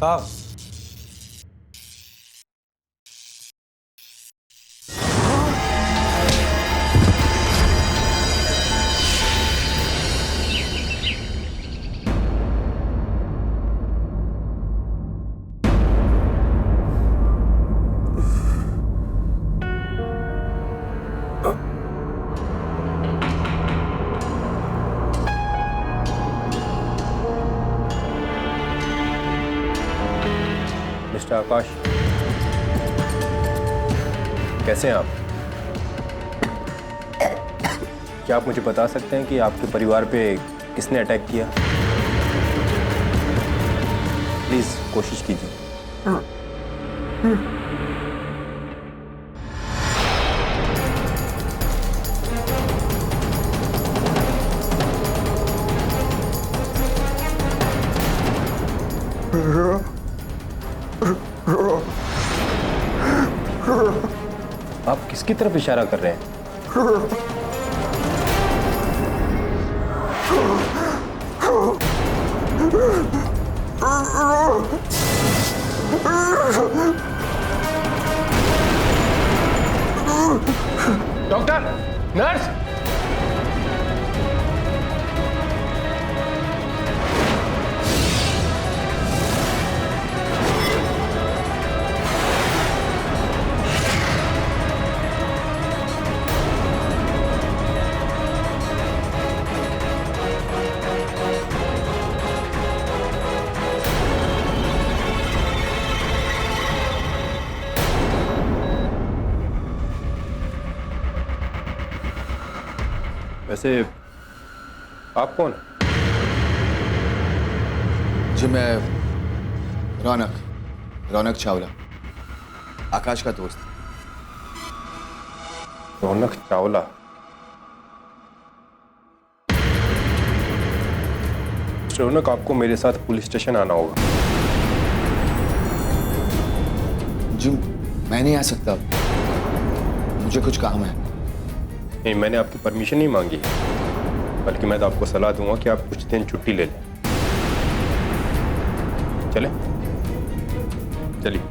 साहब, मिस्टर आकाश, कैसे हैं आप? क्या आप मुझे बता सकते हैं कि आपके परिवार पे किसने अटैक किया? प्लीज कोशिश कीजिए। आप किसकी तरफ इशारा कर रहे हैं? डॉक्टर, नर्स, वैसे आप कौन हैं? जी मैं रौनक चावला, आकाश का दोस्त। रौनक चावला? रौनक, आपको मेरे साथ पुलिस स्टेशन आना होगा। जी मैं नहीं आ सकता, मुझे कुछ काम है। नहीं, मैंने आपकी परमिशन नहीं मांगी, बल्कि मैं तो आपको सलाह दूंगा कि आप कुछ दिन छुट्टी ले लें। चले चलिए।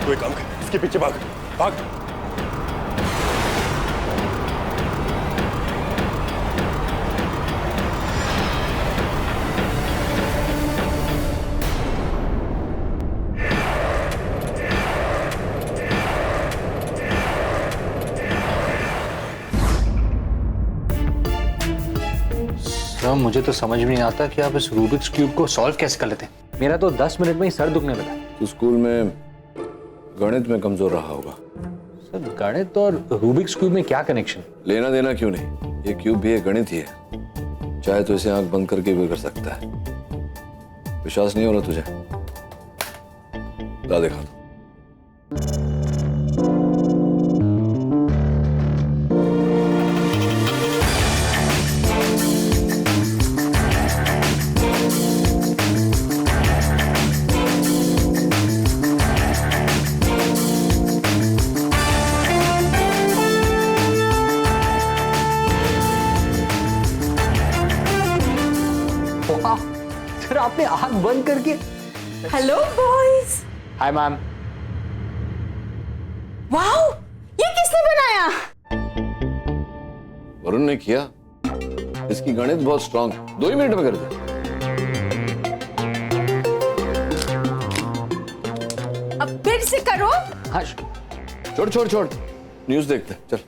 कोई काम कर, इसके पीछे भाग भाग। सर मुझे तो समझ में नहीं आता कि आप इस रूबिक्स क्यूब को सॉल्व कैसे कर लेते हैं। मेरा तो 10 मिनट में ही सर दुखने लगा। तो स्कूल में गणित में कमजोर रहा होगा। सर गणित और रूबिक्स क्यूब में क्या कनेक्शन? लेना देना क्यों नहीं, ये क्यूब भी एक गणित ही है। चाहे तो इसे आंख बंद करके भी कर सकता है। विश्वास नहीं हो रहा तुझे? ला दिखा दो। सर आपने आंख बंद करके। Hello boys. Hi ma'am. Wow, ये किसने बनाया? वरुण ने किया। इसकी गणित बहुत स्ट्रांग, 2 ही मिनट में कर दे। अब फिर से करो। हाँ छोड़ न्यूज़ देखते हैं, चल।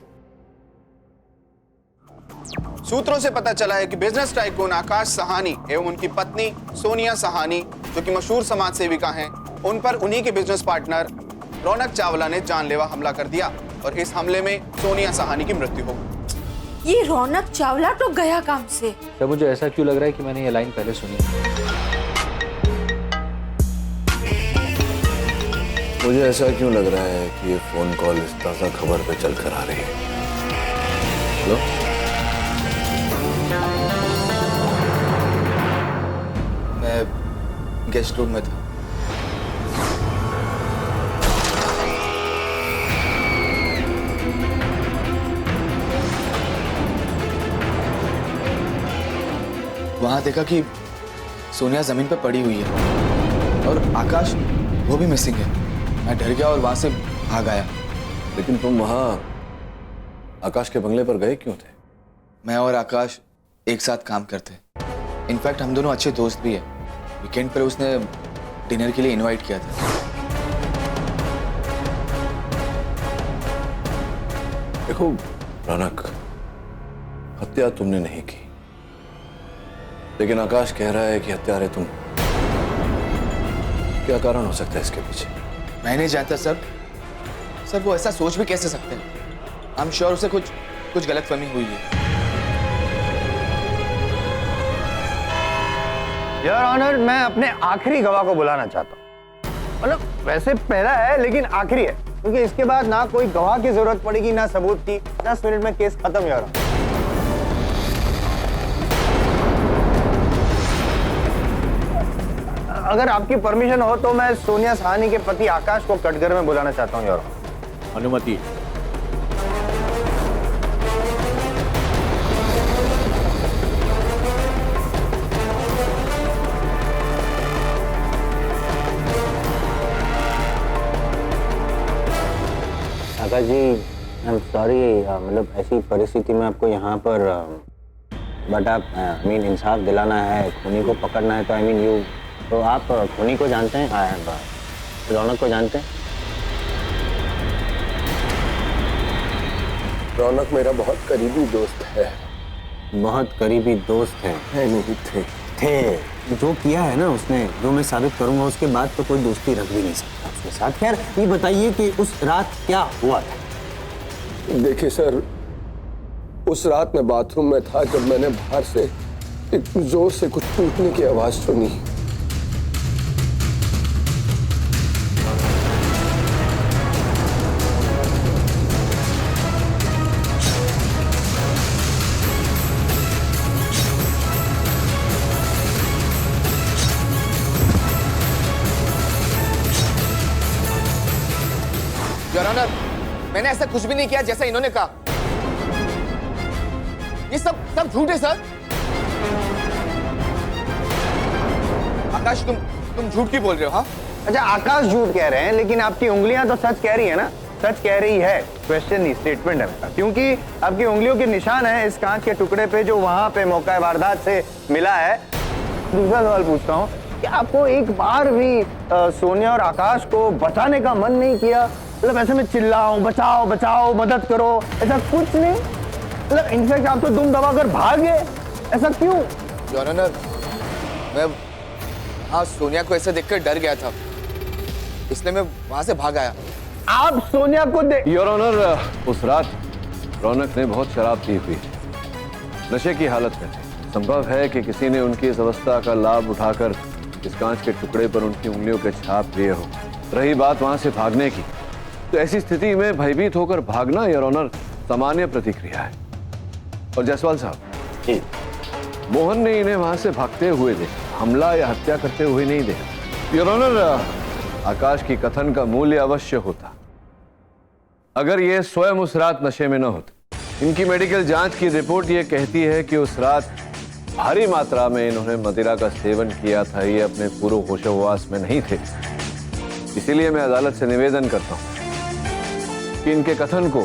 सूत्रों से पता चला है कि बिजनेस टाइकून आकाश सहानी एवं उनकी पत्नी सोनिया सहानी, जो कि मशहूर समाज सेविका हैं, उन पर उन्हीं के बिजनेस पार्टनर रौनक चावला ने जानलेवा हमला कर दिया और इस हमले में सोनिया सहानी की मृत्यु हो गई। ये रौनक चावला तो गया काम से। सर मुझे ऐसा क्यों लग रहा है कि मैंने ये लाइन पहले सुनी। मुझे ऐसा क्यों लग रहा है कि ये फोन कॉल इस ताजा खबर पे चल कर आ रही है। हेलो गेस्ट रूम में था। वहां देखा कि सोनिया जमीन पर पड़ी हुई है और आकाश वो भी मिसिंग है। मैं डर गया और वहां से भाग आया। लेकिन तुम वहां आकाश के बंगले पर गए क्यों थे? मैं और आकाश एक साथ काम करते। इनफैक्ट हम दोनों अच्छे दोस्त भी हैं। वीकेंड पर उसने डिनर के लिए इनवाइट किया था। देखो रौनक, हत्या तुमने नहीं की, लेकिन आकाश कह रहा है कि हत्यारे तुम। क्या कारण हो सकता है इसके पीछे? मैं नहीं जानता सर। सर वो ऐसा सोच भी कैसे सकते हैं? आई एम श्योर उसे कुछ गलतफहमी हुई है। योर ऑनर, मैं अपने आखिरी गवाह को बुलाना चाहता हूँ। मतलब वैसे पहला है लेकिन आखिरी है, क्योंकि इसके बाद ना कोई गवाह की जरूरत पड़ेगी ना सबूत की। 10 मिनट में केस खत्म। योर ऑनर, अगर आपकी परमिशन हो तो मैं सोनिया सहानी के पति आकाश को कटघर में बुलाना चाहता हूँ। योर ऑनर, अनुमति। आकाश जी, आई एम सॉरी, मतलब ऐसी परिस्थिति में आपको यहाँ पर बट आप इंसाफ दिलाना है, खूनी को पकड़ना है, तो यू, तो आप खूनी को जानते हैं, रौनक को जानते हैं? रौनक मेरा बहुत करीबी दोस्त है। बहुत करीबी दोस्त है? नहीं थे। जो किया है ना उसने, जो मैं साबित करूंगा, उसके बाद तो कोई दोस्ती रख भी नहीं सकता उसके साथ। खैर ये बताइए कि उस रात क्या हुआ था? देखिए सर, उस रात मैं बाथरूम में था जब मैंने बाहर से एक जोर से कुछ टूटने की आवाज सुनी। योर ऑनर, मैंने ऐसा कुछ भी नहीं किया जैसा इन्होंने कहा। ये सब झूठ है सर। आकाश, तुम झूठ क्यों बोल रहे हो? हाँ, अच्छा आकाश झूठ कह रहे हैं, लेकिन आपकी उंगलियां तो सच कह रही है ना? सच कह रही है, क्वेश्चन नहीं, स्टेटमेंट है मेरा। क्योंकि आपकी उंगलियों के निशान है इस कांच के टुकड़े पे जो वहां पे मौका वारदात से मिला है। दूसरा सवाल पूछता हूँ कि आपको एक बार भी सोनिया और आकाश को बचाने का मन नहीं किया? मतलब ऐसे में चिल्लाओ, बचाओ बचाओ, मदद करो, ऐसा कुछ नहीं? मतलब इनफैक्ट आप तो दुम दबाकर भाग गए, ऐसा क्यों? योर ऑनर, मैं हाँ सोनिया को ऐसे देखकर डर गया था, इसलिए मैं वहां से भाग आया। आप सोनिया को योर ऑनर, उस रात रौनक ने बहुत शराब पी हुई, नशे की हालत में थे। संभव है कि किसी ने उनकी इस अवस्था का लाभ उठाकर इस कांच के टुकड़े पर उनकी उंगलियों के छाप लिए हो। रही बात वहां से भागने की, तो ऐसी स्थिति में भयभीत होकर भागना योर ऑनर सामान्य प्रतिक्रिया है। और जायसवाल साहब जी, मोहन ने इन्हें वहां से भागते हुए देखा, हमला या हत्या करते हुए नहीं देखा। योर ऑनर, आकाश की कथन का मूल्य अवश्य होता अगर ये स्वयं उस रात नशे में न होते। इनकी मेडिकल जांच की रिपोर्ट ये कहती है कि उस रात भारी मात्रा में इन्होंने मदिरा का सेवन किया था, ये अपने पूर्व होशोहवास में नहीं थे। इसीलिए मैं अदालत से निवेदन करता हूं कि इनके कथन को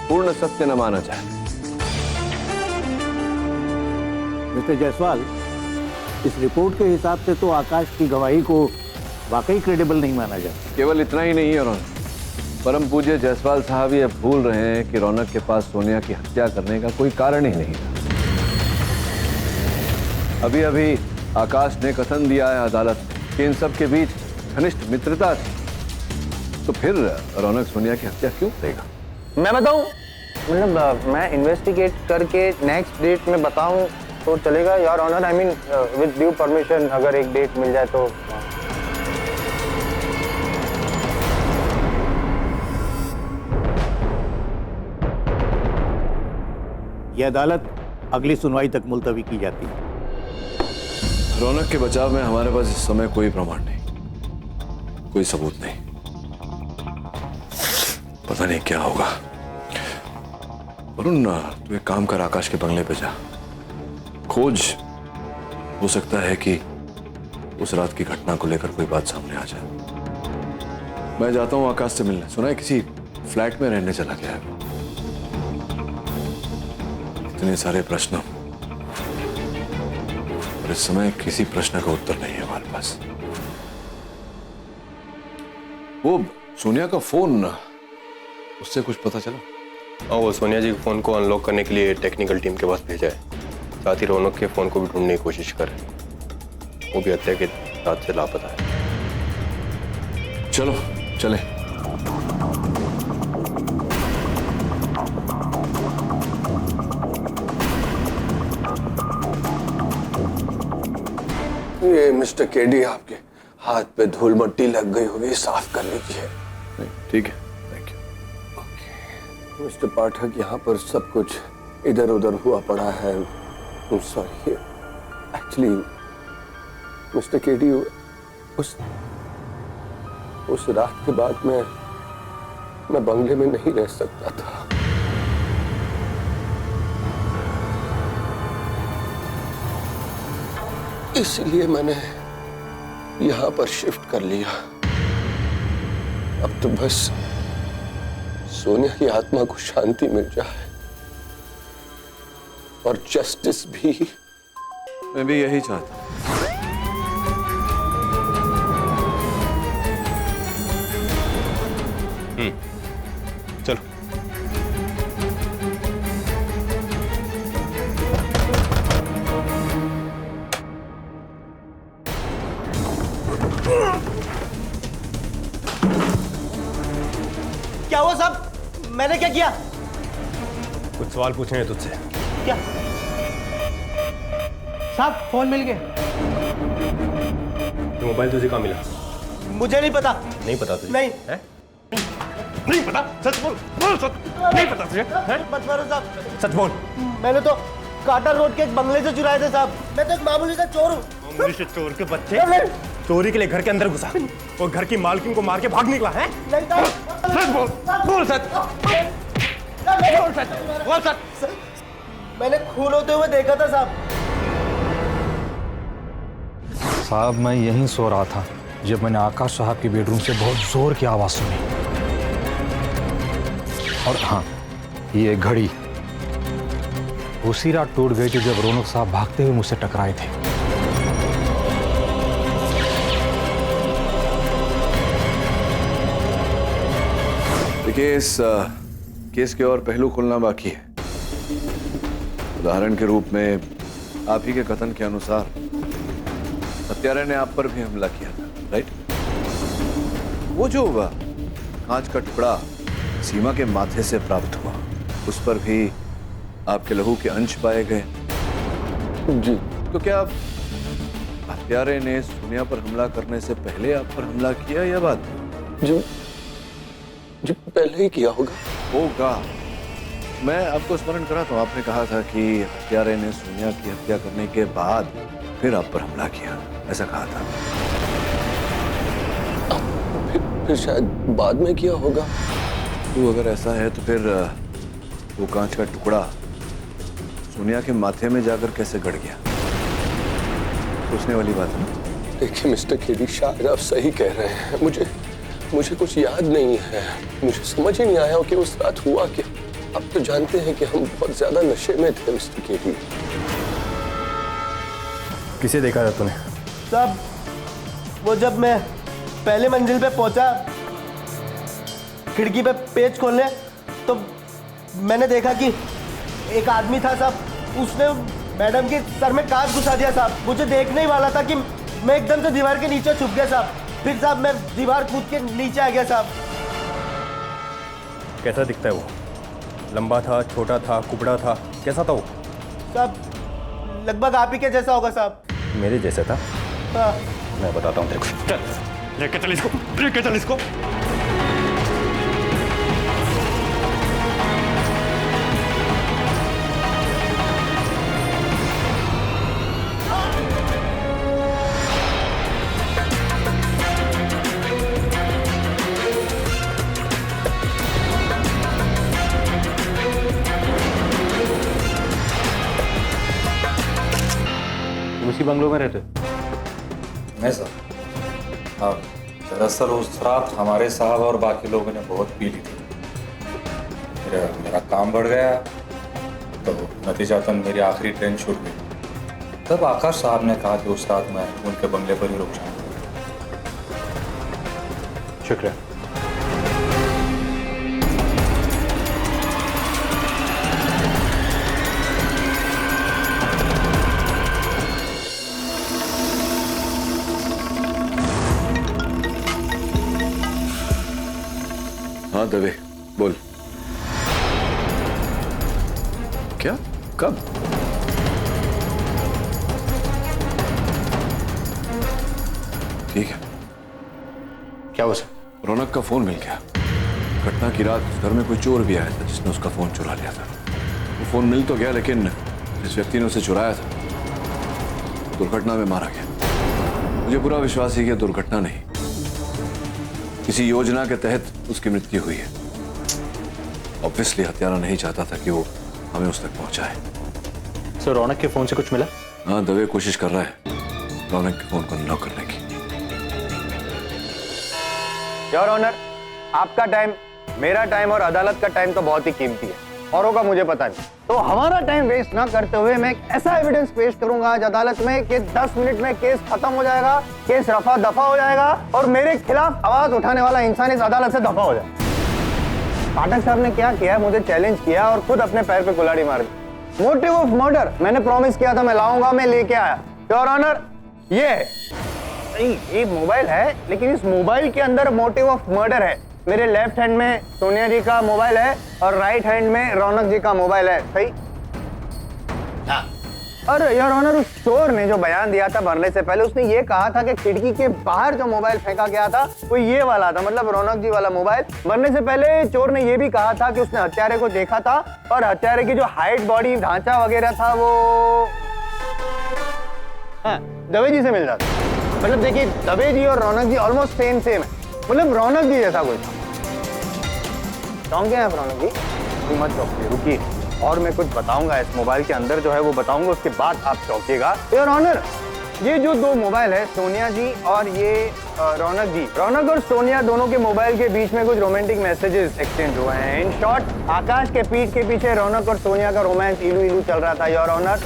पूर्ण सत्य न माना जाए। मिस्टर जायसवाल, इस रिपोर्ट के हिसाब से तो आकाश की गवाही को वाकई क्रेडिबल नहीं माना जाता। केवल इतना ही नहीं है रौनक, परम पूज्य जायसवाल साहब ये भूल रहे हैं कि रौनक के पास सोनिया की हत्या करने का कोई कारण ही नहीं था। अभी अभी आकाश ने कथन दिया है अदालत में कि इन सब के बीच घनिष्ठ मित्रता थी, तो फिर रौनक सोनिया की हत्या क्यों करेगा? मैं बताऊं, मतलब मैं इन्वेस्टिगेट करके नेक्स्ट डेट में बताऊं तो चलेगा your honour? With due permission, अगर एक डेट मिल जाए तो। यह अदालत अगली सुनवाई तक मुलतवी की जाती है। रौनक के बचाव में हमारे पास इस समय कोई प्रमाण नहीं, कोई सबूत नहीं। पता नहीं क्या होगा। वरुण, तू एक काम कर, आकाश के बंगले पे जा, खोज। हो सकता है कि उस रात की घटना को लेकर कोई बात सामने आ जाए। मैं जाता हूं आकाश से मिलने। सुना है किसी फ्लैट में रहने चला गया है। इतने सारे प्रश्न और इस समय किसी प्रश्न का उत्तर नहीं है हमारे पास। वो सोनिया का फोन, उससे कुछ पता चला? हाँ, वो सोनिया जी के फोन को अनलॉक करने के लिए टेक्निकल टीम के पास भेजा है। साथ ही रौनक के फोन को भी ढूंढने की कोशिश कर रहे हैं। वो भी हत्या के साथ से लापता है। चलो चले। ये मिस्टर केडी, आपके हाथ पे धूल मट्टी लग गई होगी, साफ कर लीजिए। ठीक है, थैंक यू। मिस्टर पाठक, यहाँ पर सब कुछ इधर उधर हुआ पड़ा है। सॉरी, एक्चुअली मिस्टर केडी, उस रात के बाद मैं बंगले में नहीं रह सकता था। इसलिए मैंने यहां पर शिफ्ट कर लिया। अब तो बस सोनिया की आत्मा को शांति मिल जाए और जस्टिस भी। मैं भी यही चाहता हूं। चलो। क्या हुआ साहब? मैंने क्या किया? कुछ सवाल पूछने हैं तुझसे। क्या साहब? फोन मिल गया। तो मोबाइल तुझे कहाँ मिला? मुझे नहीं पता। नहीं पता तुझे? नहीं है? नहीं पता? सच बोल, बोल सच। नहीं पता तुझे? मत मारो साहब। सच बोल। मैंने तो काटर रोड के एक बंगले से चुराए थे साहब। मैं तो एक मामूली सा चोर हूँ। मामूली से चोर के बच्चे चोरी के लिए घर के अंदर घुसा और घर की मालकिन को मार के भाग निकला है? नहीं साहब। सच बोल, बोल सच। बोल सच, बोल सच। मैंने खून होते हुए देखा था साहब। साहब, मैं यहीं सो रहा था जब मैंने आकाश साहब की बेडरूम से बहुत जोर की आवाज सुनी। और हाँ, ये घड़ी उसी रात टूट गई थी जब रौनक साहब भागते हुए मुझसे टकराए थे। देखिए, इस केस के और पहलू खुलना बाकी है। उदाहरण के रूप में आप ही के कथन के अनुसार हत्यारे ने आप पर भी हमला किया था, राइट? वो जो कांच का टुकड़ा सीमा के माथे से प्राप्त हुआ, उस पर भी आपके लहू के अंश पाए गए। जी। तो क्या हत्यारे ने सोनिया पर हमला करने से पहले आप पर हमला किया या बाद में? जो पहले ही किया होगा। मैं आपको स्मरण कराता हूँ, आपने कहा था कि हत्यारे ने सोनिया की हत्या करने के बाद फिर आप पर हमला किया, ऐसा कहा था। फिर शायद बाद में किया होगा। तो अगर ऐसा है तो फिर वो कांच का टुकड़ा सोनिया के माथे में जाकर कैसे गड़ गया? सोचने वाली बात है ना। देखिए मिस्टर केडी, शायद आप सही कह रहे हैं। मुझे कुछ याद नहीं है। मुझे समझ ही नहीं आया कि उस रात हुआ क्या। अब तो जानते हैं कि हम बहुत ज्यादा नशे में थे मिस्टर केडी। किसे देखा था तूने? साहब, वो जब मैं पहले मंजिल पे पहुंचा, खिड़की पे पेच खोलने, तो मैंने देखा कि एक आदमी था साहब। उसने मैडम के सर में कांच घुसा दिया साहब। मुझे देखने ही वाला था कि मैं एकदम से दीवार के नीचे छुप गया साहब। फिर साहब मैं दीवार कूद के नीचे आ गया साहब। कैसा दिखता है वो? लंबा था, छोटा था, कुबड़ा था, कैसा था वो? साहब लगभग आप ही के जैसा होगा साहब। मेरे जैसा था? हाँ। मैं बताता हूँ तेरे को। चल, लेके चल इसको, लेके चल इसको। बंगलों में रहते? नहीं सर, हाँ, दरअसल उस रात हमारे साहब और बाकी लोगों ने बहुत पी ली थी। मेरा काम बढ़ गया तो नतीजतन मेरी आखिरी ट्रेन छूट गई। तब आकाश साहब ने कहा कि उस रात मैं उनके बंगले पर ही रुक जाऊँ। शुक्रिया। हाँ दवे, बोल। क्या? कब? ठीक है। क्या हुआ सर? रौनक का फोन मिल गया। घटना की रात उस घर में कोई चोर भी आया था जिसने उसका फोन चुरा लिया था। वो फोन मिल तो गया, लेकिन जिस व्यक्ति ने उसे चुराया था दुर्घटना में मारा गया। मुझे पूरा विश्वास है कि दुर्घटना नहीं, किसी योजना के तहत उसकी मृत्यु हुई है। ऑब्वियसली हत्यारा नहीं चाहता था कि वो हमें उस तक पहुंचाए। सर, रौनक के फोन से कुछ मिला? हाँ, दवे कोशिश कर रहा है रौनक के फोन को अनलॉक करने की। योर ऑनर, आपका टाइम, मेरा टाइम और अदालत का टाइम तो बहुत ही कीमती है। औरों का मुझे पता नहीं, तो हमारा टाइम वेस्ट ना करते हुए मैं एक ऐसा एविडेंस पेश करूंगा आज अदालत में कि 10 मिनट में केस खत्म हो जाएगा, केस रफा दफा हो जाएगा और मेरे खिलाफ आवाज उठाने वाला इंसान इस अदालत से दफा हो जाए। पाठक साहब ने क्या किया, मुझे चैलेंज किया और खुद अपने पैर पे कुल्हाड़ी मार दी। मोटिव ऑफ मर्डर मैंने प्रॉमिस किया था मैं लाऊंगा, मैं लेके आया। योर ऑनर, ये मोबाइल है, लेकिन इस मोबाइल के अंदर मोटिव ऑफ मर्डर है। मेरे लेफ्ट हैंड में सोनिया जी का मोबाइल है और राइट हैंड में रौनक जी का मोबाइल है, सही? हाँ। और योर ऑनर, उस चोर ने जो बयान दिया था मरने से पहले, उसने ये कहा था कि खिड़की के बाहर जो मोबाइल फेंका गया था वो ये वाला था, मतलब रौनक जी वाला मोबाइल। मरने से पहले चोर ने ये भी कहा था कि उसने हत्यारे को देखा था और हत्यारे की जो हाइट, बॉडी ढांचा वगैरह था वो दवे जी से मिल जाता। मतलब देखिए, दवे जी और रौनक जी ऑलमोस्ट सेम है, मतलब रौनक जी जैसा कोई था। चौंक गए आप रौनक जी? मत चौंकिए, रुकिए, और मैं कुछ बताऊंगा इस मोबाइल के अंदर जो है वो बताऊंगा, उसके बाद आप चौंकिएगा। योर ऑनर, ये जो दो मोबाइल है, सोनिया जी और ये रौनक जी, रौनक और सोनिया दोनों के मोबाइल के बीच में कुछ रोमांटिक मैसेजेस एक्सचेंज हुए हैं। इन शॉर्ट, आकाश के पीठ के पीछे रौनक और सोनिया का रोमांस इलू इलू चल रहा था। योर ऑनर,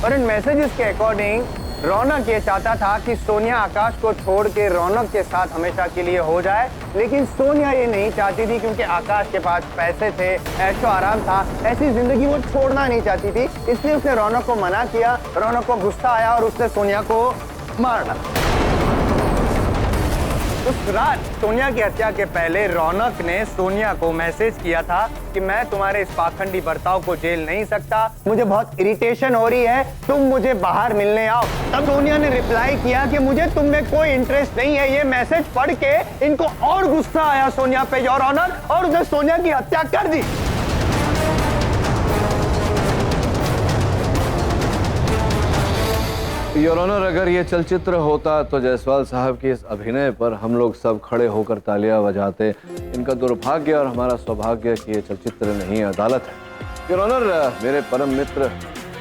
और इन मैसेजेस के अकॉर्डिंग रौनक ये चाहता था कि सोनिया आकाश को छोड़ के रौनक के साथ हमेशा के लिए हो जाए, लेकिन सोनिया ये नहीं चाहती थी क्योंकि आकाश के पास पैसे थे, ऐशो आराम था, ऐसी जिंदगी वो छोड़ना नहीं चाहती थी। इसलिए उसने रौनक को मना किया। रौनक को गुस्सा आया और उसने सोनिया को मार डाला। उस रात सोनिया की हत्या के पहले रौनक ने सोनिया को मैसेज किया था कि मैं तुम्हारे इस पाखंडी बर्ताव को झेल नहीं सकता, मुझे बहुत इरिटेशन हो रही है, तुम मुझे बाहर मिलने आओ। तब सोनिया ने रिप्लाई किया कि मुझे तुम में कोई इंटरेस्ट नहीं है। ये मैसेज पढ़ के इनको और गुस्सा आया सोनिया पे, योर ऑनर, और उसने सोनिया की हत्या कर दी। योर ऑनर, अगर ये चलचित्र होता तो जायसवाल साहब के इस अभिनय पर हम लोग सब खड़े होकर तालियां बजाते। इनका दुर्भाग्य और हमारा सौभाग्य कि ये चलचित्र नहीं अदालत है। योर ऑनर, मेरे परम मित्र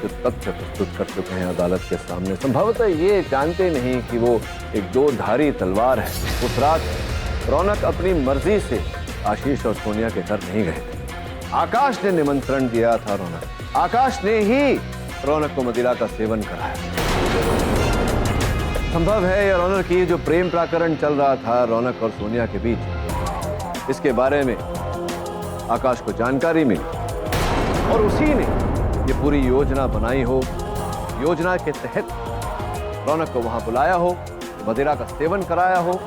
जो तथ्य प्रस्तुत कर चुके हैं अदालत के सामने, संभवतः ये जानते नहीं कि वो एक दो धारी तलवार है। उस रात रौनक अपनी मर्जी से आशीष और सोनिया के घर नहीं गए थे। आकाश ने निमंत्रण दिया था रौनक, आकाश ने ही रौनक को मदिरा का सेवन कराया। संभव है योर ऑनर कि ये जो प्रेम प्रकरण चल रहा था रौनक और सोनिया के बीच, इसके बारे में आकाश को जानकारी मिली और उसी ने ये पूरी योजना बनाई हो। योजना के तहत रौनक को वहां बुलाया हो, मदिरा का सेवन कराया हो,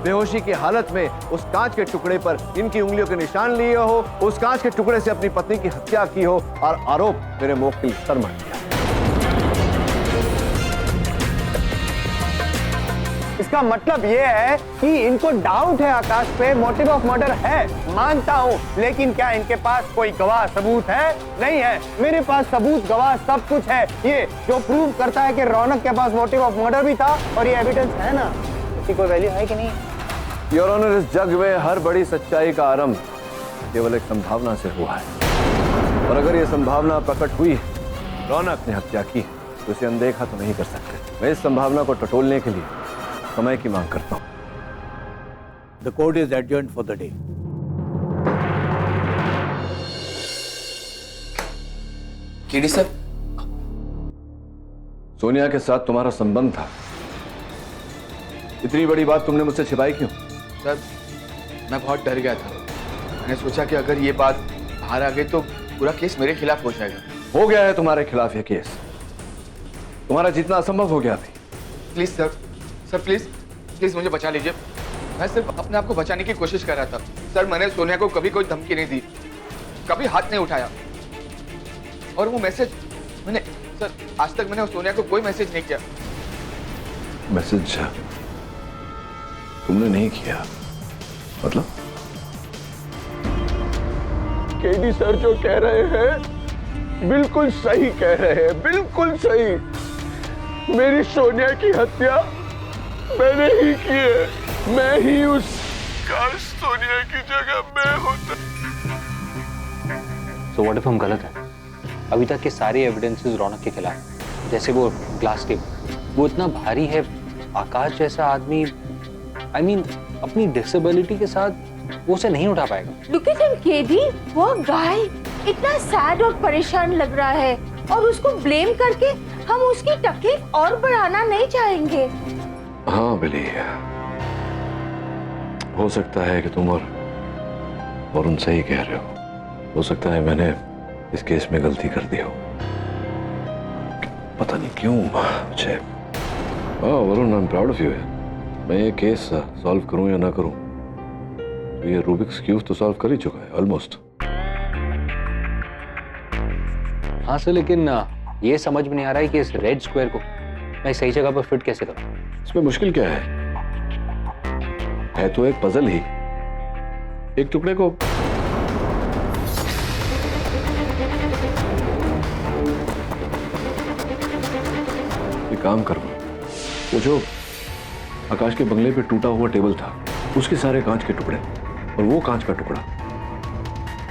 बेहोशी की हालत में उस कांच के टुकड़े पर इनकी उंगलियों के निशान लिए हो, उस कांच के टुकड़े से अपनी पत्नी की हत्या की हो और आरोप मेरे मोक्किल सर मर दिया। इसका मतलब ये है कि इनको डाउट है आकाश पे, मोटिव ऑफ मर्डर है, मानता हूँ, लेकिन क्या इनके पास कोई गवाह सबूत है? नहीं है। मेरे पास सबूत, गवाह सब कुछ है, ये जो प्रूव करता है कि रौनक के पास मोटिव ऑफ मर्डर भी था। और ये एविडेंस है ना, इसकी कोई वैल्यू है कि नहीं? योर ऑनर, इस जग में हर बड़ी सच्चाई का आरंभ केवल एक संभावना से हुआ है, और अगर यह संभावना प्रकट हुई, रौनक ने हत्या की, तो इसे अनदेखा तो नहीं कर सकते। मैं इस संभावना को टटोलने के लिए समय की मांग करता हूं। The court is adjourned for the day. KD sir, Sonia के साथ तुम्हारा संबंध था, इतनी बड़ी बात तुमने मुझसे छिपाई क्यों? सर मैं बहुत डर गया था। मैंने सोचा कि अगर ये बात बाहर आ गई तो पूरा केस मेरे खिलाफ हो जाएगा। हो गया है तुम्हारे खिलाफ यह केस, तुम्हारा जीतना असंभव हो गया अभी। Please sir, sir please please मुझे बचा लीजिए। मैं सिर्फ अपने आप को बचाने की कोशिश कर रहा था। सर मैंने सोनिया को कभी कोई धमकी नहीं दी, कभी हाथ नहीं उठाया, और वो मैसेज मैंने सर आज तक मैंने सोनिया को कोई मैसेज नहीं किया। मैसेज तुमने नहीं किया मतलब? केडी सर जो कह रहे हैं बिल्कुल सही कह रहे हैं, बिल्कुल सही। मेरी सोनिया की हत्या मैंने ही की है। मैं ही उस काश सोनिया की जगह मैं होता। So what if हम गलत हैं? अभी तक के सारे एविडेंसेस रौनक के खिलाफ, जैसे वो ग्लास टेबल, वो इतना भारी है, आकाश जैसा आदमी I mean, अपनी डिसेबिलिटी के साथ वो उसे नहीं उठा पाएगा। Look at him, केडी, वो गाय इतना सैड और परेशान लग रहा है, और उसको ब्लेम करके हम उसकी तकलीफ और बढ़ाना नहीं चाहेंगे। हाँ बिली, हो सकता है कि तुम और वरुण सही कह रहे हो सकता है मैंने इस केस में गलती कर दी हो। पता नहीं क्यों मुझे। Varun, I am proud of you. मैं ये केस सॉल्व करूं या ना करूं, तो ये रूबिक्स क्यूब तो सॉल्व कर ही चुका है ऑलमोस्ट। हाँ सर, लेकिन ये समझ में नहीं आ रहा है कि इस रेड स्क्वायर को मैं सही जगह पर फिट कैसे करूं। इसमें मुश्किल क्या है तो एक पजल ही। एक टुकड़े को एक काम करो, वो जो आकाश के बंगले पे टूटा हुआ टेबल था, उसके सारे कांच के टुकड़े और वो कांच का टुकड़ा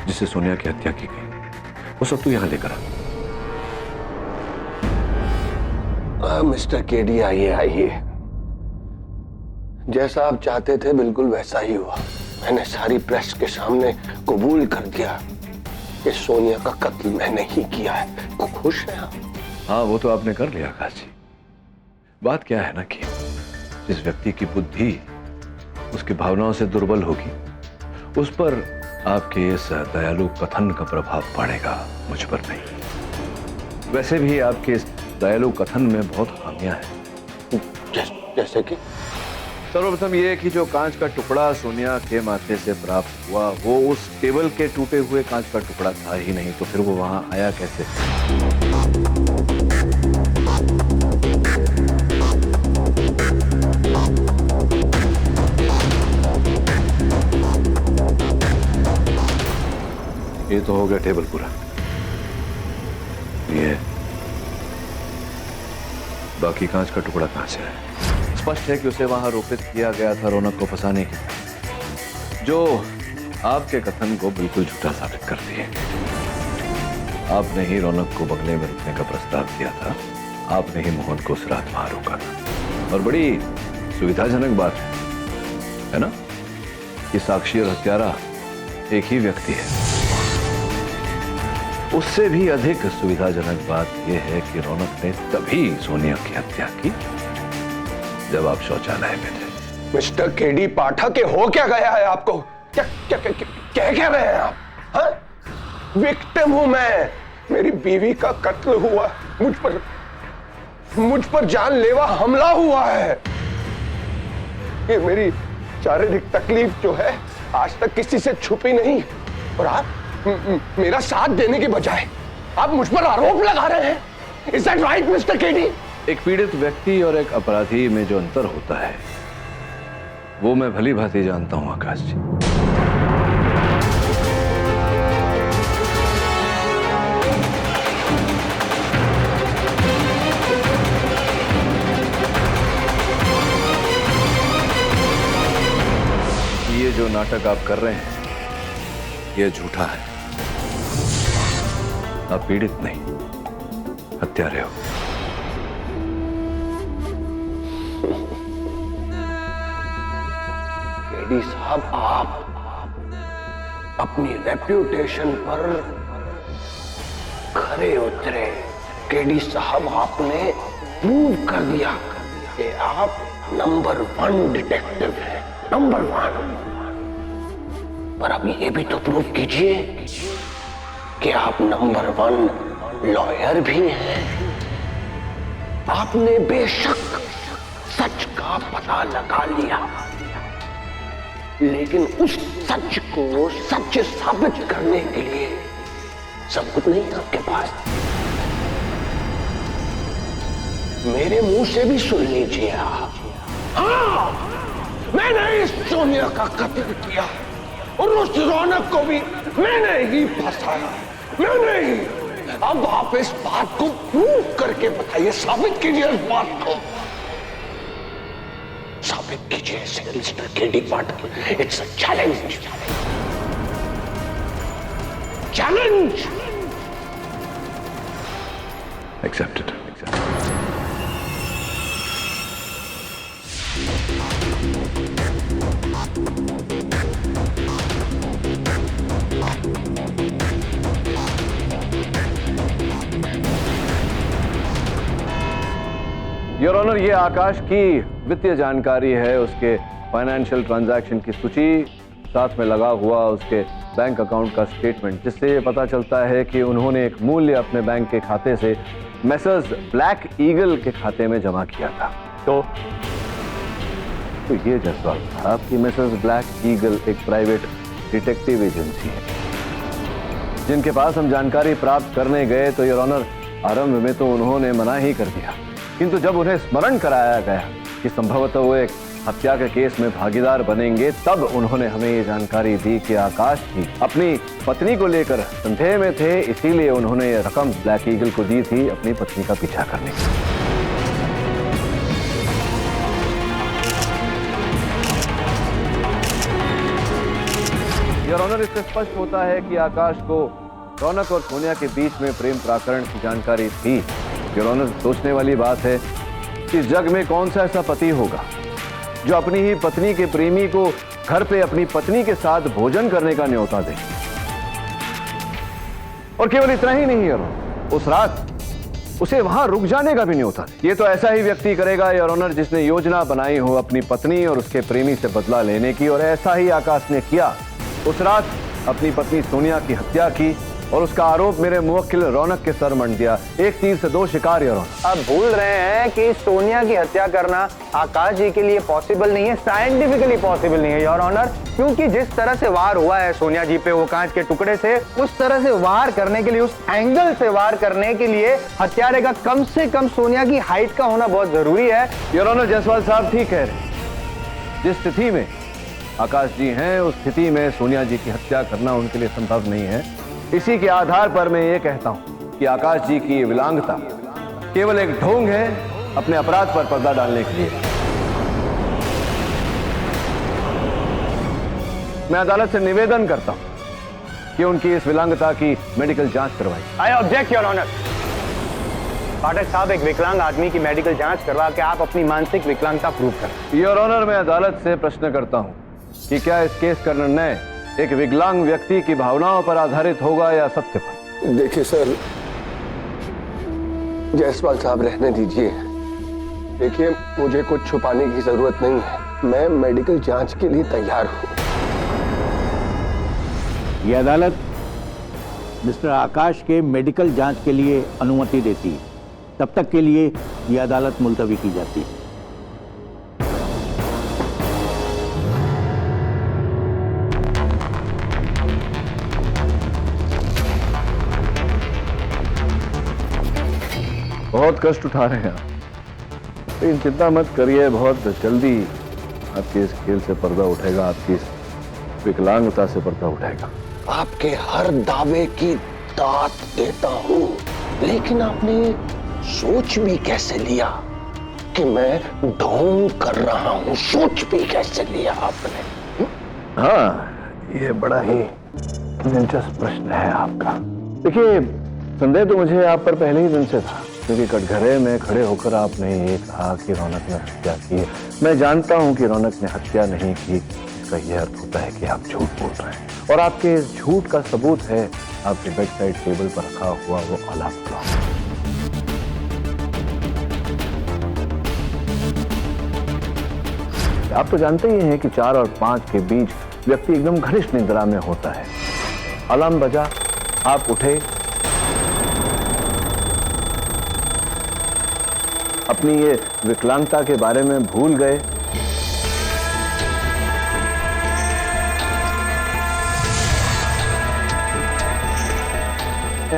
जिससे सोनिया की हत्या की गई, वो सब तू यहां लेकर आ। मिस्टर केडी, आइए आइए। जैसा आप चाहते थे बिल्कुल वैसा ही हुआ। मैंने सारी प्रेस के सामने कबूल कर दिया कि सोनिया का कत्ल मैंने ही किया है। वो खुश है? हाँ, वो तो आपने कर लिया आकाश जी। बात क्या है ना कि जिस व्यक्ति की बुद्धि उसकी भावनाओं से दुर्बल होगी, उस पर आपके इस दयालु कथन का प्रभाव पड़ेगा, मुझ पर नहीं। वैसे भी आपके इस दयालु कथन में बहुत खामियां हैं। जैसे कि सर्वप्रथम ये कि जो कांच का टुकड़ा सोनिया के माथे से प्राप्त हुआ, वो उस टेबल के टूटे हुए कांच का टुकड़ा था ही नहीं, तो फिर वो वहां आया कैसे? ये तो हो गया टेबल पूरा। ये बाकी कांच का टुकड़ा कहां से है? स्पष्ट है कि उसे वहां रोपित किया गया था रौनक को फंसाने के लिए, जो आपके कथन को बिल्कुल झूठा साबित कर दिए। आपने ही रौनक को बंगले में रुकने का प्रस्ताव दिया था, आपने ही मोहन को उस रात वहां रोका था। और बड़ी सुविधाजनक बात है ना कि साक्षी और हत्यारा एक ही व्यक्ति है। उससे भी अधिक सुविधाजनक बात यह है कि रौनक ने तभी सोनिया की हत्या की जब आप शौचालय में थे। मिस्टर केडी पाठक, के हो क्या गया है आपको? क्या क्या क्या क्या कह रहे हैं आप? हाँ? विक्टिम हूं मैं, मेरी बीवी का कत्ल हुआ, मुझ पर जानलेवा हमला हुआ है। ये मेरी शारीरिक तकलीफ जो है आज तक किसी से छुपी नहीं, और आप मेरा साथ देने के बजाय आप मुझ पर आरोप लगा रहे हैं। Is that right mister KD? एक पीड़ित व्यक्ति और एक अपराधी में जो अंतर होता है वो मैं भली भांति जानता हूं आकाश जी। ये जो नाटक आप कर रहे हैं यह झूठा है। आप पीड़ित नहीं, हत्यारे हो। केडी साहब, आप अपनी रेप्यूटेशन पर खरे उतरे। केडी साहब, आपने प्रूव कर दिया कि आप नंबर 1 डिटेक्टिव हैं, नंबर 1। पर अब ये भी तो प्रूव कीजिए कि आप नंबर 1 लॉयर भी हैं। आपने बेशक सच का पता लगा लिया, लेकिन उस सच को सच साबित करने के लिए सबूत नहीं है आपके पास। मेरे मुंह से भी सुन लीजिए आप। हाँ, मैंने इस सोनिया का कत्ल किया और उस रौनक को भी मैंने ही फंसाया, मैंने ही। अब आप इस बात को प्रूव करके बताइए, साबित कीजिए इस बात को, साबित कीजिए इसे mister K D Patil. It's a challenge, challenge. Accepted. Your honour, ये आकाश की वित्तीय जानकारी है, उसके फाइनेंशियल ट्रांजैक्शन की सूची, साथ में लगा हुआ उसके बैंक अकाउंट का स्टेटमेंट, जिससे ये पता चलता है कि उन्होंने एक मूल्य अपने बैंक के खाते से मैसर्स ब्लैक ईगल के खाते में जमा किया था। तो ये जायसवाल साहब कि मैसर्स ब्लैक ईगल एक प्राइवेट डिटेक्टिव एजेंसी है, जिनके पास हम जानकारी प्राप्त करने गए तो योर ऑनर आरंभ में तो उन्होंने मना ही कर दिया, किंतु जब उन्हें स्मरण कराया गया कि संभवतः वो एक हत्या के केस में भागीदार बनेंगे, तब उन्होंने हमें ये जानकारी दी कि आकाश जी अपनी पत्नी को लेकर संदेह में थे, इसीलिए उन्होंने ये रकम ब्लैक ईगल को दी थी अपनी पत्नी का पीछा करने के लिए। योर ऑनर, इससे स्पष्ट होता है कि आकाश को रौनक और सोनिया के बीच में प्रेम प्रकरण की जानकारी थी। योर ऑनर, सोचने वाली बात है कि जग में कौन सा ऐसा पति होगा जो अपनी ही पत्नी के प्रेमी को घर पे अपनी पत्नी के साथ भोजन करने का न्योता दे। और केवल इतना ही नहीं योर ऑनर, उस रात उसे वहां रुक जाने का भी न्योता दे। ये तो ऐसा ही व्यक्ति करेगा योर ऑनर जिसने योजना बनाई हो अपनी पत्नी और उसके प्रेमी से बदला लेने की, और ऐसा ही आकाश ने किया। उस रात अपनी पत्नी सोनिया की हत्या की और उसका आरोप मेरे मुवक्किल रौनक के सर मंड दिया। एक तीर से दो शिकार योर ऑनर। आप भूल रहे हैं कि सोनिया की हत्या करना आकाश जी के लिए पॉसिबल नहीं है, साइंटिफिकली पॉसिबल नहीं है योर ऑनर, क्योंकि जिस तरह से वार हुआ है सोनिया जी पे वो कांच के टुकड़े से, उस तरह से वार करने के लिए, उस एंगल से वार करने के लिए हत्यारे का कम से कम सोनिया की हाइट का होना बहुत जरूरी है। योर ऑनर, जायसवाल साहब ठीक कह रहे। जिस स्थिति में आकाश जी हैं, उस स्थिति में सोनिया जी की हत्या करना उनके लिए संभव नहीं है। इसी के आधार पर मैं ये कहता हूं कि आकाश जी की विकलांगता केवल एक ढोंग है अपने अपराध पर पर्दा डालने के लिए। मैं अदालत से निवेदन करता हूं कि उनकी इस विकलांगता की मेडिकल जांच करवाई। I object your honour. Pathak साहब, एक विकलांग आदमी की मेडिकल जांच करवा के आप अपनी मानसिक विकलांगता प्रूव करें। योर ऑनर, मैं अदालत से प्रश्न करता हूं कि क्या इस केस का निर्णय एक विकलांग व्यक्ति की भावनाओं पर आधारित होगा या सत्य पर? देखिए सर, जायसवाल साहब रहने दीजिए। देखिए, मुझे कुछ छुपाने की जरूरत नहीं है, मैं मेडिकल जांच के लिए तैयार हूं। यह अदालत मिस्टर आकाश के मेडिकल जांच के लिए अनुमति देती है। तब तक के लिए यह अदालत मुलतवी की जाती है। बहुत कष्ट उठा रहे हैं आप, लेकिन चिंता मत करिए, बहुत जल्दी आपके इस खेल से पर्दा उठेगा, आपकी इस विकलांगता से पर्दा उठेगा। आपके हर दावे की दाद देता हूं, लेकिन आपने सोच भी कैसे लिया कि मैं ढोंग कर रहा हूं? सोच भी कैसे लिया आपने? हाँ, ये बड़ा ही दिलचस्प प्रश्न है आपका। देखिए, संदेह तो मुझे आप पर पहले ही दिन से था, क्योंकि कटघरे में खड़े होकर आपने ये कहा कि रौनक ने हत्या की है। मैं जानता हूं कि रौनक ने हत्या नहीं की, इसका यह अर्थ होता है कि आप झूठ बोल रहे हैं, और आपके इस झूठ का सबूत है आपके बेड साइड टेबल पर रखा हुआ वो अलार्म क्लॉक। आप तो जानते ही हैं कि 4 और 5 के बीच व्यक्ति एकदम घनिष्ठ निद्रा में होता है। अलार्म बजा, आप उठे, अपनी ये विकलांगता के बारे में भूल गए,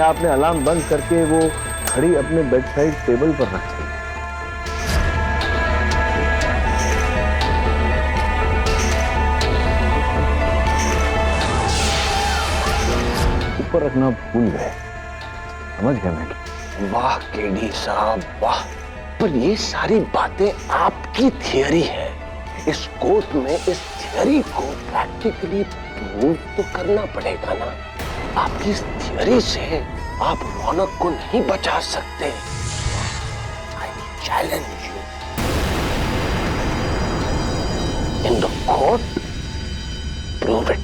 आपने अलार्म बंद करके वो घड़ी अपने बेड साइड टेबल पर रख दी। ऊपर रखना भूल गए। समझ गया मैं। वाह केडी साहब वाह, पर ये सारी बातें आपकी थियरी है। इस कोर्ट में इस थियरी को प्रैक्टिकली प्रूव तो करना पड़ेगा ना। आपकी इस थियरी से आप रौनक को नहीं बचा सकते। I challenge you in the court, prove it.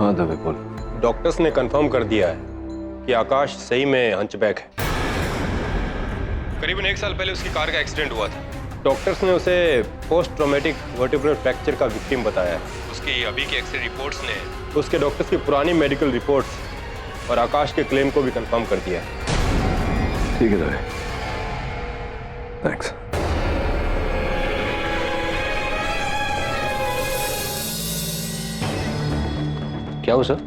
हाँ दवे बोल। डॉक्टर्स ने कंफर्म कर दिया है कि आकाश सही में हंचबैक है। करीबन 1 साल पहले उसकी कार का एक्सीडेंट हुआ था। डॉक्टर्स ने उसे पोस्ट ट्रॉमेटिक वर्टिब्रल फ्रैक्चर का विक्टिम बताया है। उसकी अभी की एक्सरे रिपोर्ट्स ने उसके डॉक्टर्स की पुरानी मेडिकल रिपोर्ट्स और आकाश के क्लेम को भी कंफर्म कर दिया है। ठीक है दवे, थैंक्स। क्या हो सर?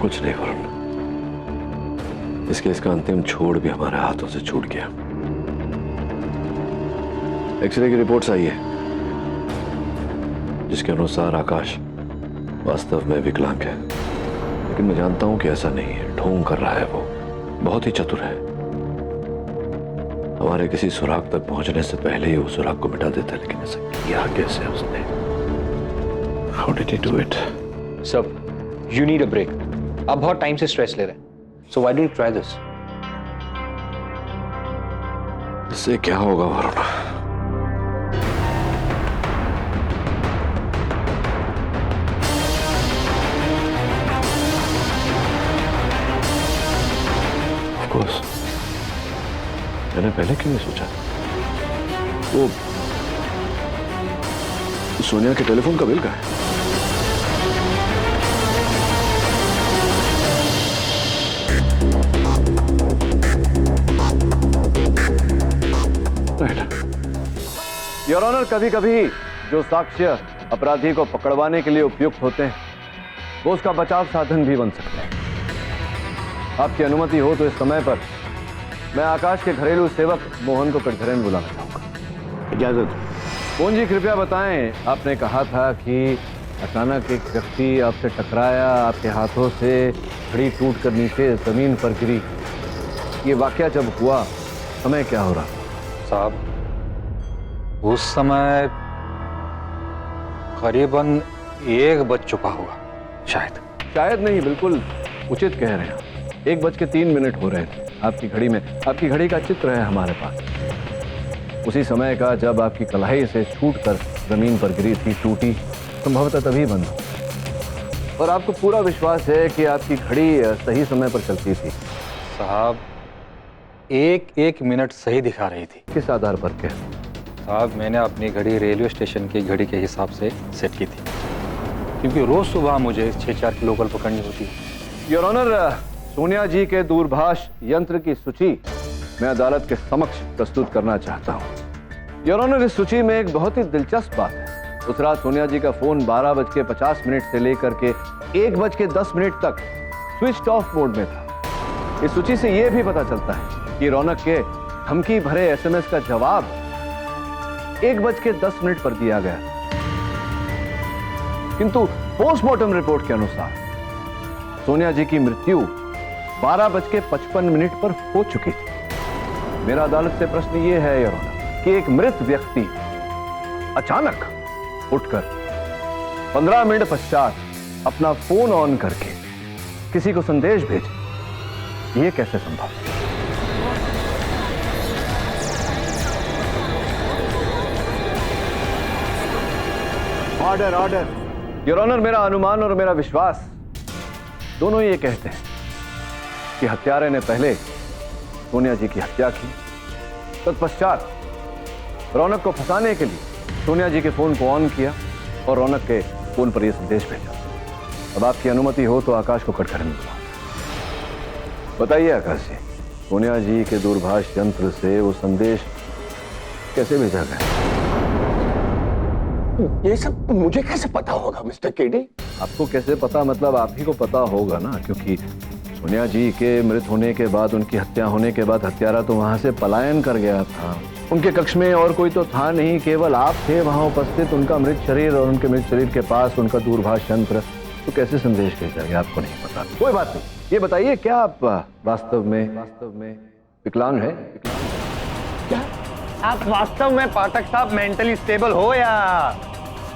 कुछ नहीं वरुण, इस केस का अंतिम छोड़ भी हमारे हाथों से छूट गया। एक्सरे की रिपोर्ट्स आई है जिसके अनुसार आकाश वास्तव में विकलांग है, लेकिन मैं जानता हूं कि ऐसा नहीं है। ढोंग कर रहा है, वो बहुत ही चतुर है। हमारे किसी सुराग तक पहुंचने से पहले ही वो सुराग को मिटा देता है, लेकिन ऐसा किया कैसे उसने? How did he do it? Sir, you need a break. आप बहुत टाइम से स्ट्रेस ले रहे हैं, so why don't you try this? इससे क्या होगा वरुण? Of course. मैंने पहले क्यों नहीं सोचा? वो सोनिया के टेलीफोन का बिल का है। योर ऑनर, कभी कभी जो साक्ष्य अपराधी को पकड़वाने के लिए उपयुक्त होते हैं वो उसका बचाव साधन भी बन सकते हैं। आपकी अनुमति हो तो इस समय पर मैं आकाश के घरेलू सेवक मोहन को कटघरे में बुलाना चाहूंगा। इजाजत। मोहन जी कृपया बताएं, आपने कहा था कि अचानक एक व्यक्ति आपसे टकराया, आपके हाथों से घड़ी टूट कर नीचे जमीन पर गिरी। ये वाकया जब हुआ समय क्या हो रहा? साहब, उस समय करीबन 1 बज चुका होगा, शायद नहीं, बिल्कुल उचित कह रहे हैं। 1:03 हो रहे थे आपकी घड़ी में। आपकी घड़ी का चित्र है हमारे पास, उसी समय का जब आपकी कलाई से छूटकर जमीन पर गिरी थी, टूटी, संभवतः तभी बंद हो। और आपको पूरा विश्वास है कि आपकी घड़ी सही समय पर चलती थी। साहब, 1 मिनट सही दिखा रही थी। किस आधार पर? क्या साहब, मैंने अपनी घड़ी रेलवे स्टेशन की घड़ी के हिसाब से सेट की थी, क्योंकि रोज सुबह मुझे 6-4 की लोकल पकड़नी होती है। योर ऑनर, सोनिया जी के दूरभाष यंत्र की सूची मैं अदालत के समक्ष प्रस्तुत करना चाहता हूँ। योर ऑनर, इस सूची में एक बहुत ही दिलचस्प बात है। उस रात सोनिया जी का फोन 12:50 से लेकर के 1:10 तक स्विच ऑफ मोड में था। इस सूची से यह भी पता चलता है कि रौनक के धमकी भरे SMS का जवाब 1:10 पर दिया गया। किंतु पोस्टमार्टम रिपोर्ट के अनुसार सोनिया जी की मृत्यु 12:55 पर हो चुकी थी। मेरा अदालत से प्रश्न यह है योर ऑनर कि एक मृत व्यक्ति अचानक उठकर 15 मिनट पश्चात अपना फोन ऑन करके किसी को संदेश भेजे, यह कैसे संभव? Order order. योर ऑनर, मेरा अनुमान और मेरा विश्वास दोनों ये कहते हैं कि हत्यारे ने पहले सोनिया जी की हत्या की, तत्पश्चात रौनक को फंसाने के लिए सोनिया जी के फोन को ऑन किया और रौनक के फोन पर यह संदेश भेजा। अब आपकी अनुमति हो तो आकाश को कटघरे में बुलाओ। बताइए आकाश जी, सोनिया जी के दूरभाष यंत्र से वो संदेश कैसे भेजा गया? ये सब मुझे कैसे पता होगा मिस्टर केडी? आपको कैसे पता मतलब आप ही को पता होगा ना, क्योंकि सोनिया जी के मृत होने के बाद, उनकी हत्या होने के बाद हत्यारा तो वहां से पलायन कर गया था। उनके कक्ष में और कोई तो था नहीं, केवल आप थे वहां उपस्थित। उनका मृत शरीर और उनके मृत शरीर के पास उनका दूरभाष यंत्र, तो कैसे संदेश भेजा गया आपको नहीं पता? कोई बात नहीं, ये बताइए क्या आप वास्तव में विकलांग है? क्या आप वास्तव में पाठक साहब मेंटली स्टेबल हो या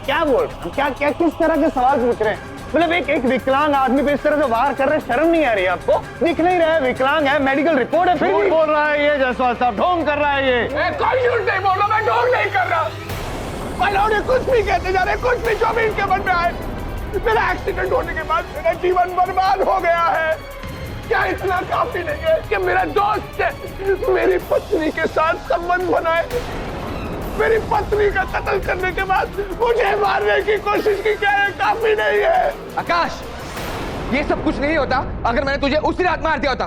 क्या बोल रहे हैं? क्या किस तरह के सवाल पूछ रहे हैं? मतलब एक विकलांग आदमी पे इस तरह से वार कर रहे हैं, शर्म नहीं आ रही आपको? दिख नहीं रहा है विकलांग है, मेडिकल रिपोर्ट है, फिर भी बोल रहा है ये जायसवाल साहब, ढोंग कर रहा है ये। कोई झूठ नहीं बोल रहा, मैं ढोंग नहीं कर रहा। मैं कुछ भी कहते जा रहे, कुछ भी जो भी इनके मन में आए। मेरा एक्सीडेंट होने के बाद मेरा जीवन बर्बाद हो गया है। क्या इतना काफी नहीं है कि मेरा दोस्त ने मेरी पत्नी के साथ संबंध बनाए, मेरी पत्नी का कत्ल करने के बाद मुझे मारने की कोशिश की? क्या ये काफी नहीं है? आकाश, ये सब कुछ नहीं होता अगर मैंने तुझे उसी रात मार दिया होता।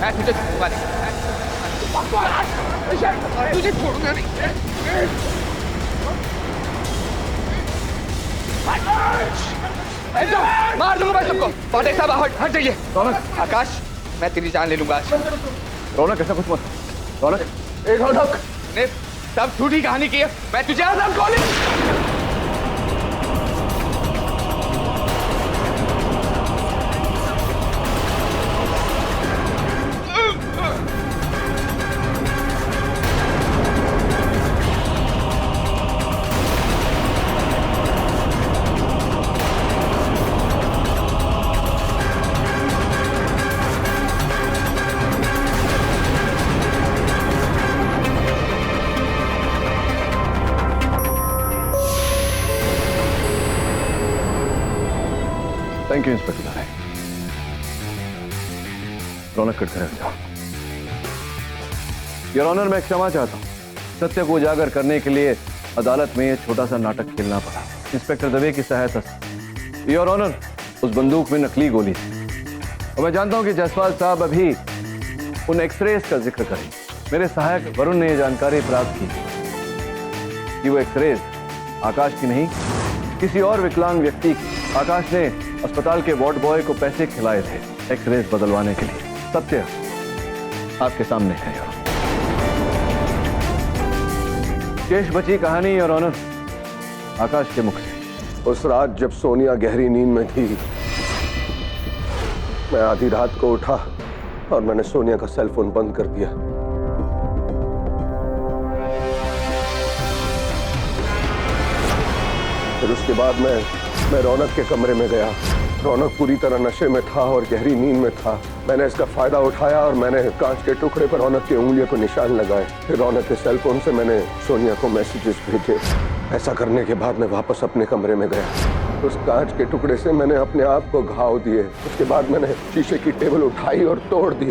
मैं तुझे छोड़ूंगा नहीं, तुझे छोड़ूंगा नहीं। मार दूंगा मैं सबको। पाठक साहब हट जाइए। आकाश, मैं तेरी जान ले लूंगा आज। रौनक ऐसा कुछ मत। रौनक, रौनक ने सब झूठी कहानी की है, मैं तुझे आजाद कॉलेज। थैंक यू इंस्पेक्टर साहब। रौनक कटघरे में जाओ। योर ऑनर, मैं क्षमा चाहता हूं, सत्य को उजागर करने के लिए अदालत में यह छोटा सा नाटक खेलना पड़ा। इंस्पेक्टर दवे की सहायता से। योर ऑनर, उस बंदूक में नकली गोली थी और मैं जानता हूं कि जायसवाल साहब अभी उन एक्सरेज का जिक्र करें। मेरे सहायक वरुण ने यह जानकारी प्राप्त की कि वो एक्सरेज आकाश की नहीं, किसी और विकलांग व्यक्ति की। आकाश ने अस्पताल के वार्ड बॉय को पैसे खिलाए थे एक्सरेज बदलवाने के लिए। सत्य आपके सामने है योर ऑनर। शेष बची कहानी योर ऑनर आकाश के मुख से। उस रात जब सोनिया गहरी नींद में थी, मैं आधी रात को उठा और मैंने सोनिया का सेल फोन बंद कर दिया। फिर उसके बाद मैं रौनक के कमरे में गया। रौनक पूरी तरह नशे में था और गहरी नींद में था। मैंने इसका फायदा उठाया और मैंने कांच के टुकड़े पर रौनक की उंगलियों को निशान लगाए। फिर रौनक के सेल फोन से मैंने सोनिया को मैसेजेस भेजे। ऐसा करने के बाद मैं वापस अपने कमरे में गया। उस कांच के टुकड़े से मैंने अपने आप को घाव दिए। उसके बाद मैंने शीशे की टेबल उठाई और तोड़ दी।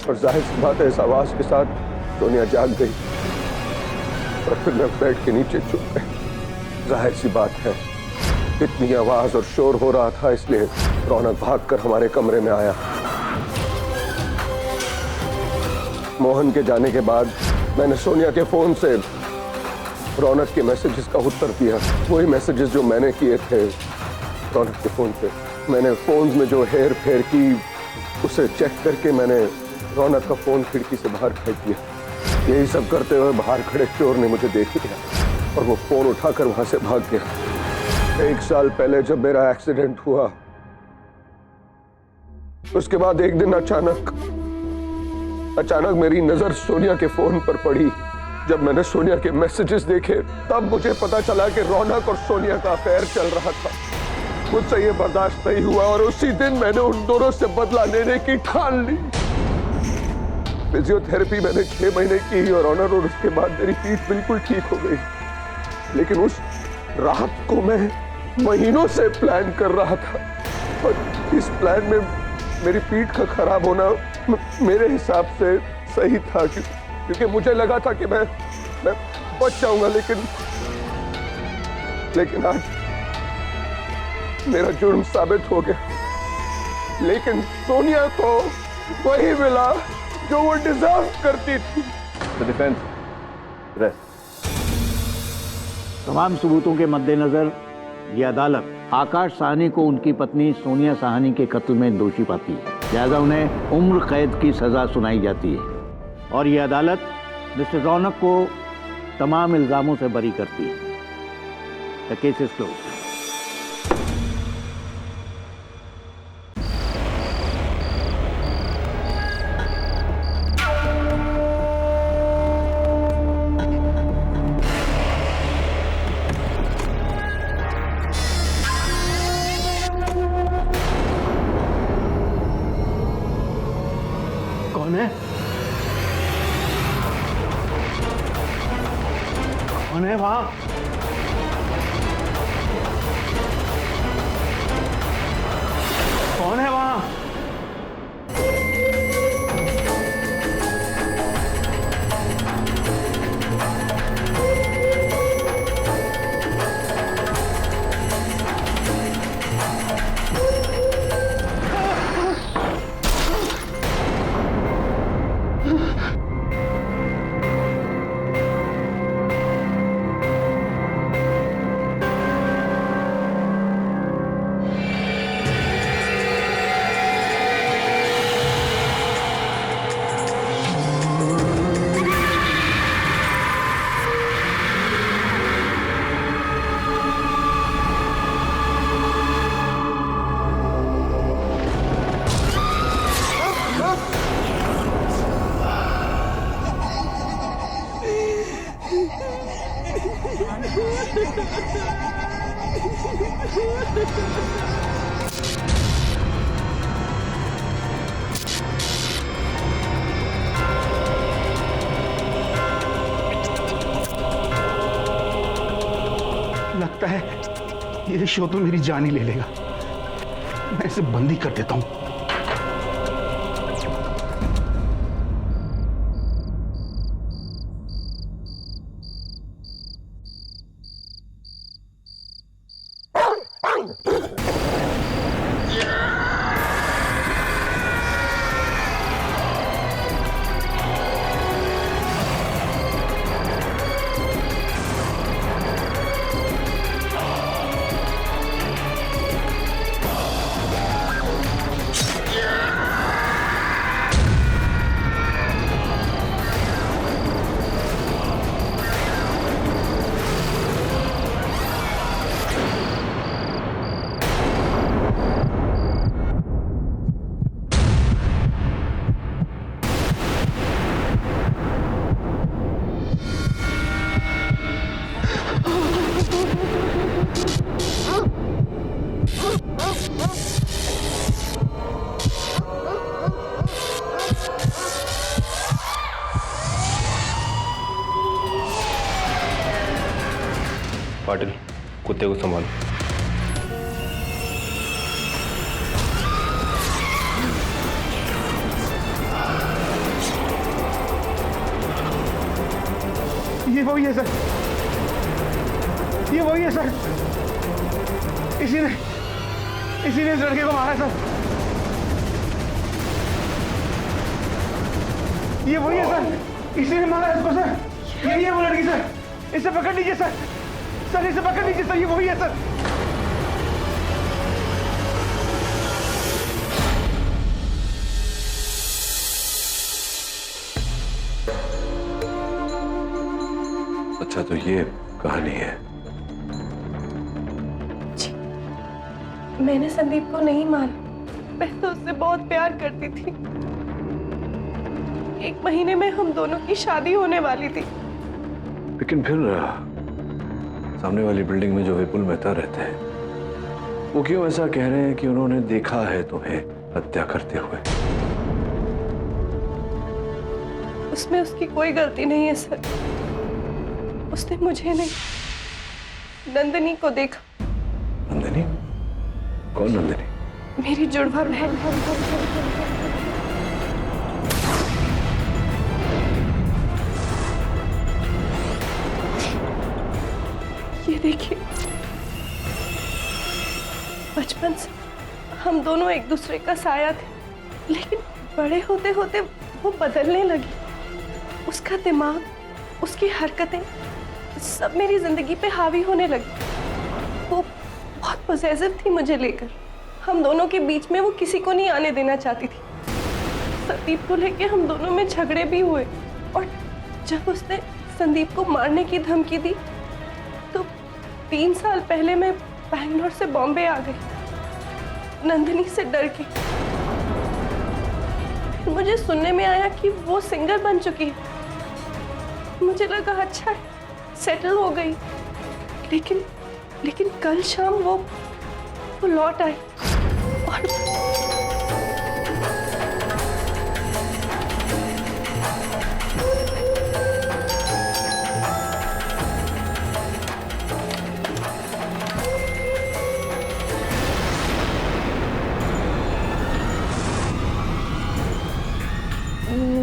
और जाहिर सी बात है, इस आवाज के साथ सोनिया जाग गई और फिर मैं बेड के नीचे छुप गया। जाहिर सी बात है, इतनी आवाज और शोर हो रहा था, इसलिए रौनक भागकर हमारे कमरे में आया। मोहन के जाने के बाद मैंने सोनिया के फोन से रौनक के मैसेजेस का उत्तर दिया। वही मैसेजेस जो मैंने किए थे रौनक के फोन पे। मैंने फोन में जो हेर फेर की, उसे चेक करके मैंने रौनक का फोन खिड़की से बाहर फेंक दिया। यही सब करते हुए बाहर खड़े चोर ने मुझे देख लिया और वो फोन उठाकर वहां से भाग गया। 1 साल पहले जब मेरा एक्सीडेंट हुआ, उसके बाद एक दिन अचानक मेरी नजर सोनिया के फोन पर पड़ी। जब मैंने सोनिया के मैसेजेस देखे तब मुझे पता चला कि रौनक और सोनिया का अफेयर चल रहा था। मुझसे ये बर्दाश्त नहीं हुआ और उसी दिन मैंने उन दोनों से बदला लेने की ठान ली। फिजियोथेरेपी मैंने 6 महीने की और ऑनर, और उसके बाद मेरी पीठ बिल्कुल ठीक हो गई। लेकिन उस रात को मैं महीनों से प्लान कर रहा था और इस प्लान में मेरी पीठ का खराब होना मेरे हिसाब से सही था, क्योंकि मुझे लगा था कि मैं बच जाऊंगा। लेकिन आज मेरा जुर्म साबित हो गया। लेकिन सोनिया को वही मिला जो वो डिजर्व करती थी। Defence rest. तमाम सबूतों के मद्देनजर ये अदालत आकाश साहनी को उनकी पत्नी सोनिया साहनी के कत्ल में दोषी पाती है, लिहाजा उन्हें उम्र कैद की सजा सुनाई जाती है और ये अदालत मिस्टर रौनक को तमाम इल्जामों से बरी करती है। The case is closed. कौन है? कौन है वहां? कौन है वहां? लगता है ये शो तो मेरी जान ही ले लेगा। मैं इसे बंद ही कर देता हूं। पाटिल, कुत्ते को संभालो। ये वही है सर, ये वही है सर। इसी ने इस लड़के को मारा सर। ये वही है सर, इसी ने मारा इसको सर। यही है वो लड़की सर, इसे पकड़ लीजिए सर। सर इसे पकड़ लीजिए सर, ये वही है सर। अच्छा, तो ये कहानी है। जी, मैंने संदीप को नहीं मारा। मैं तो उससे बहुत प्यार करती थी। 1 महीने में हम दोनों की शादी होने वाली थी। लेकिन फिर सामने वाली बिल्डिंग में जो विपुल मेहता रहते हैं, वो क्यों ऐसा कह रहे हैं कि उन्होंने देखा है तुम्हें हत्या करते हुए? उसमें उसकी कोई गलती नहीं है सर। उसने मुझे नहीं, नंदिनी को देखा। नंदिनी? कौन नंदिनी? मेरी जुड़वा बहन। ये देखिए, बचपन से हम दोनों एक दूसरे का साया थे, लेकिन बड़े होते होते वो बदलने लगी। उसका दिमाग, उसकी हरकतें सब मेरी जिंदगी पे हावी होने लगी। वो बहुत पॉसेसिव थी मुझे लेकर। हम दोनों के बीच में वो किसी को नहीं आने देना चाहती थी। संदीप को लेके हम दोनों में झगड़े भी हुए, और जब उसने संदीप को मारने की धमकी दी तो 3 साल पहले मैं बैंगलोर से बॉम्बे आ गई, नंदिनी से डर के। मुझे सुनने में आया कि वो सिंगर बन चुकी है। मुझे लगा अच्छा है, सेटल हो गई। लेकिन कल शाम वो लौट आई और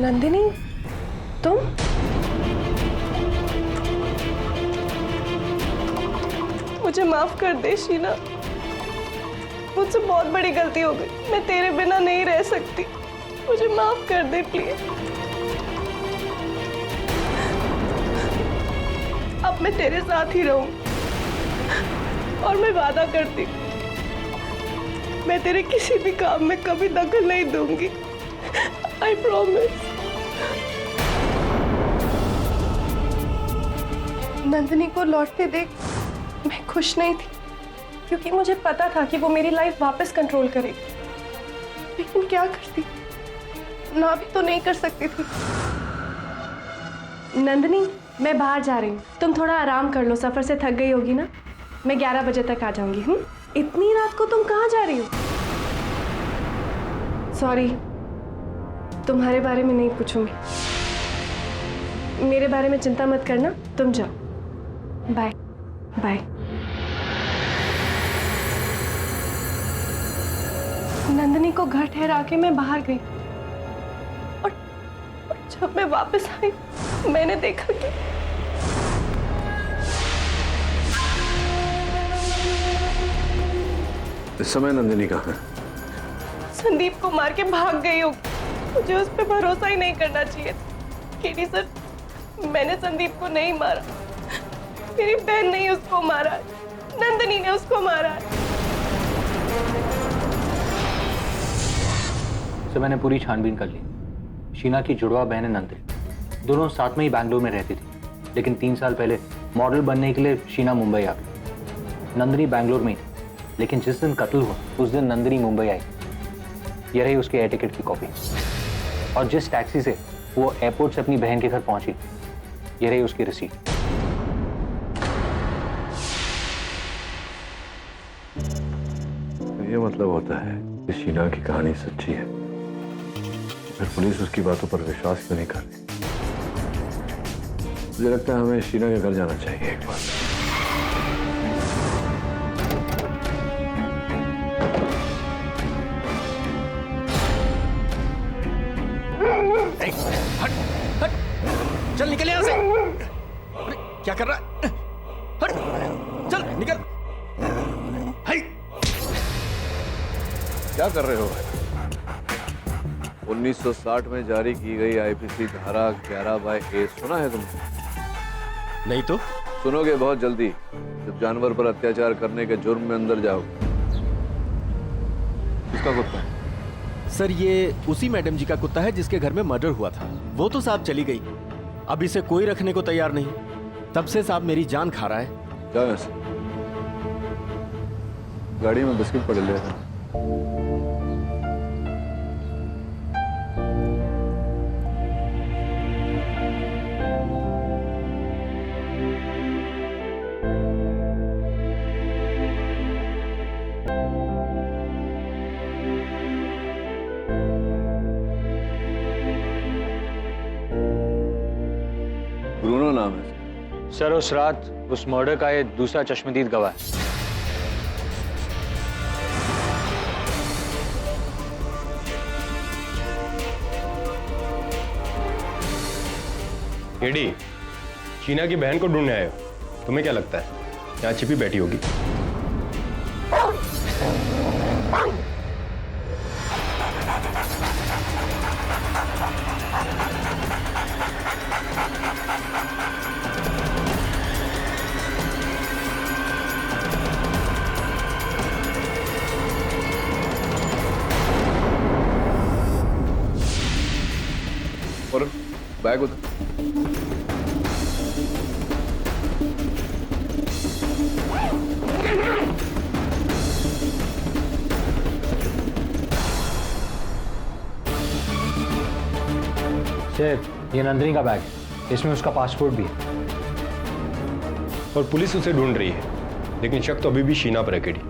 नंदिनी, तुम? मुझे माफ कर दे शीना, मुझसे बहुत बड़ी गलती हो गई। मैं तेरे बिना नहीं रह सकती, मुझे माफ कर दे प्लीज। अब मैं तेरे साथ ही रहूं, और मैं वादा करती मैं तेरे किसी भी काम में कभी दखल नहीं दूंगी। I promise। नंदिनी को लौटते देख मैं खुश नहीं थी, क्योंकि मुझे पता था कि वो मेरी लाइफ वापस कंट्रोल करेगी। लेकिन क्या करती, ना भी तो नहीं कर सकती थी। नंदिनी, मैं बाहर जा रही हूँ, तुम थोड़ा आराम कर लो। सफर से थक गई होगी ना। मैं 11 बजे तक आ जाऊंगी। इतनी रात को तुम कहाँ जा रही हो? सॉरी, तुम्हारे बारे में नहीं पूछूंगी। मेरे बारे में चिंता मत करना, तुम जाओ। Bye bye. नंदिनी को घर ठहरा के मैं बाहर गई, और जब मैं वापस आई मैंने देखा कि इस समय नंदिनी कहाँ है? संदीप को मार के भाग गई होगी। मुझे उस पर भरोसा ही नहीं करना चाहिए। केडी सर, मैंने संदीप को नहीं मारा। मेरी बहन ने उसको मारा, नंदिनी ने उसको मारा। तो मैंने पूरी छानबीन कर ली। शीना की जुड़वा बहन है नंदिनी, दोनों साथ में ही बैंगलोर में रहती थी। लेकिन 3 साल पहले मॉडल बनने के लिए शीना मुंबई आ गई। नंदिनी बैंगलोर में ही थी, लेकिन जिस दिन कत्ल हुआ उस दिन नंदिनी मुंबई आई। ये रही उसके एयर टिकट की कॉपी, और जिस टैक्सी से वो एयरपोर्ट से अपनी बहन के घर पहुंची, ये रही उसकी रिसीट। ये मतलब होता है कि शीना की कहानी सच्ची है। फिर पुलिस उसकी बातों पर विश्वास क्यों नहीं कर रही? मुझे लगता है हमें शीना के घर जाना चाहिए एक बार। हट हट, चल निकल यहाँ से। अरे क्या कर रहा है? हट, चल निकल। क्या कर रहे हो? 1960 में जारी की गई आईपीसी धारा 11/A सुना है तुमने? नहीं तो सुनोगे बहुत जल्दी, जब जानवर पर अत्याचार करने के जुर्म में अंदर जाओगे। किसका कुत्ता है? सर, ये उसी मैडम जी का कुत्ता है जिसके घर में मर्डर हुआ था। वो तो साहब चली गई, अब इसे कोई रखने को तैयार नहीं। तब से साहब मेरी जान खा रहा है। जाओ यहाँ से। गाड़ी में बिस्किट पड़े ले रहा। ब्रूनो नाम है सर उस रात उस मर्डर का ये दूसरा चश्मदीद गवाह है। एडी, शीना की बहन को ढूंढने आए हो। तुम्हें क्या लगता है यहाँ छिपी बैठी होगी? और बैग उधर। सर ये नंदिनी का बैग है, इसमें उसका पासपोर्ट भी है। और पुलिस उसे ढूंढ रही है, लेकिन शक तो अभी भी शीना पर है। केडी,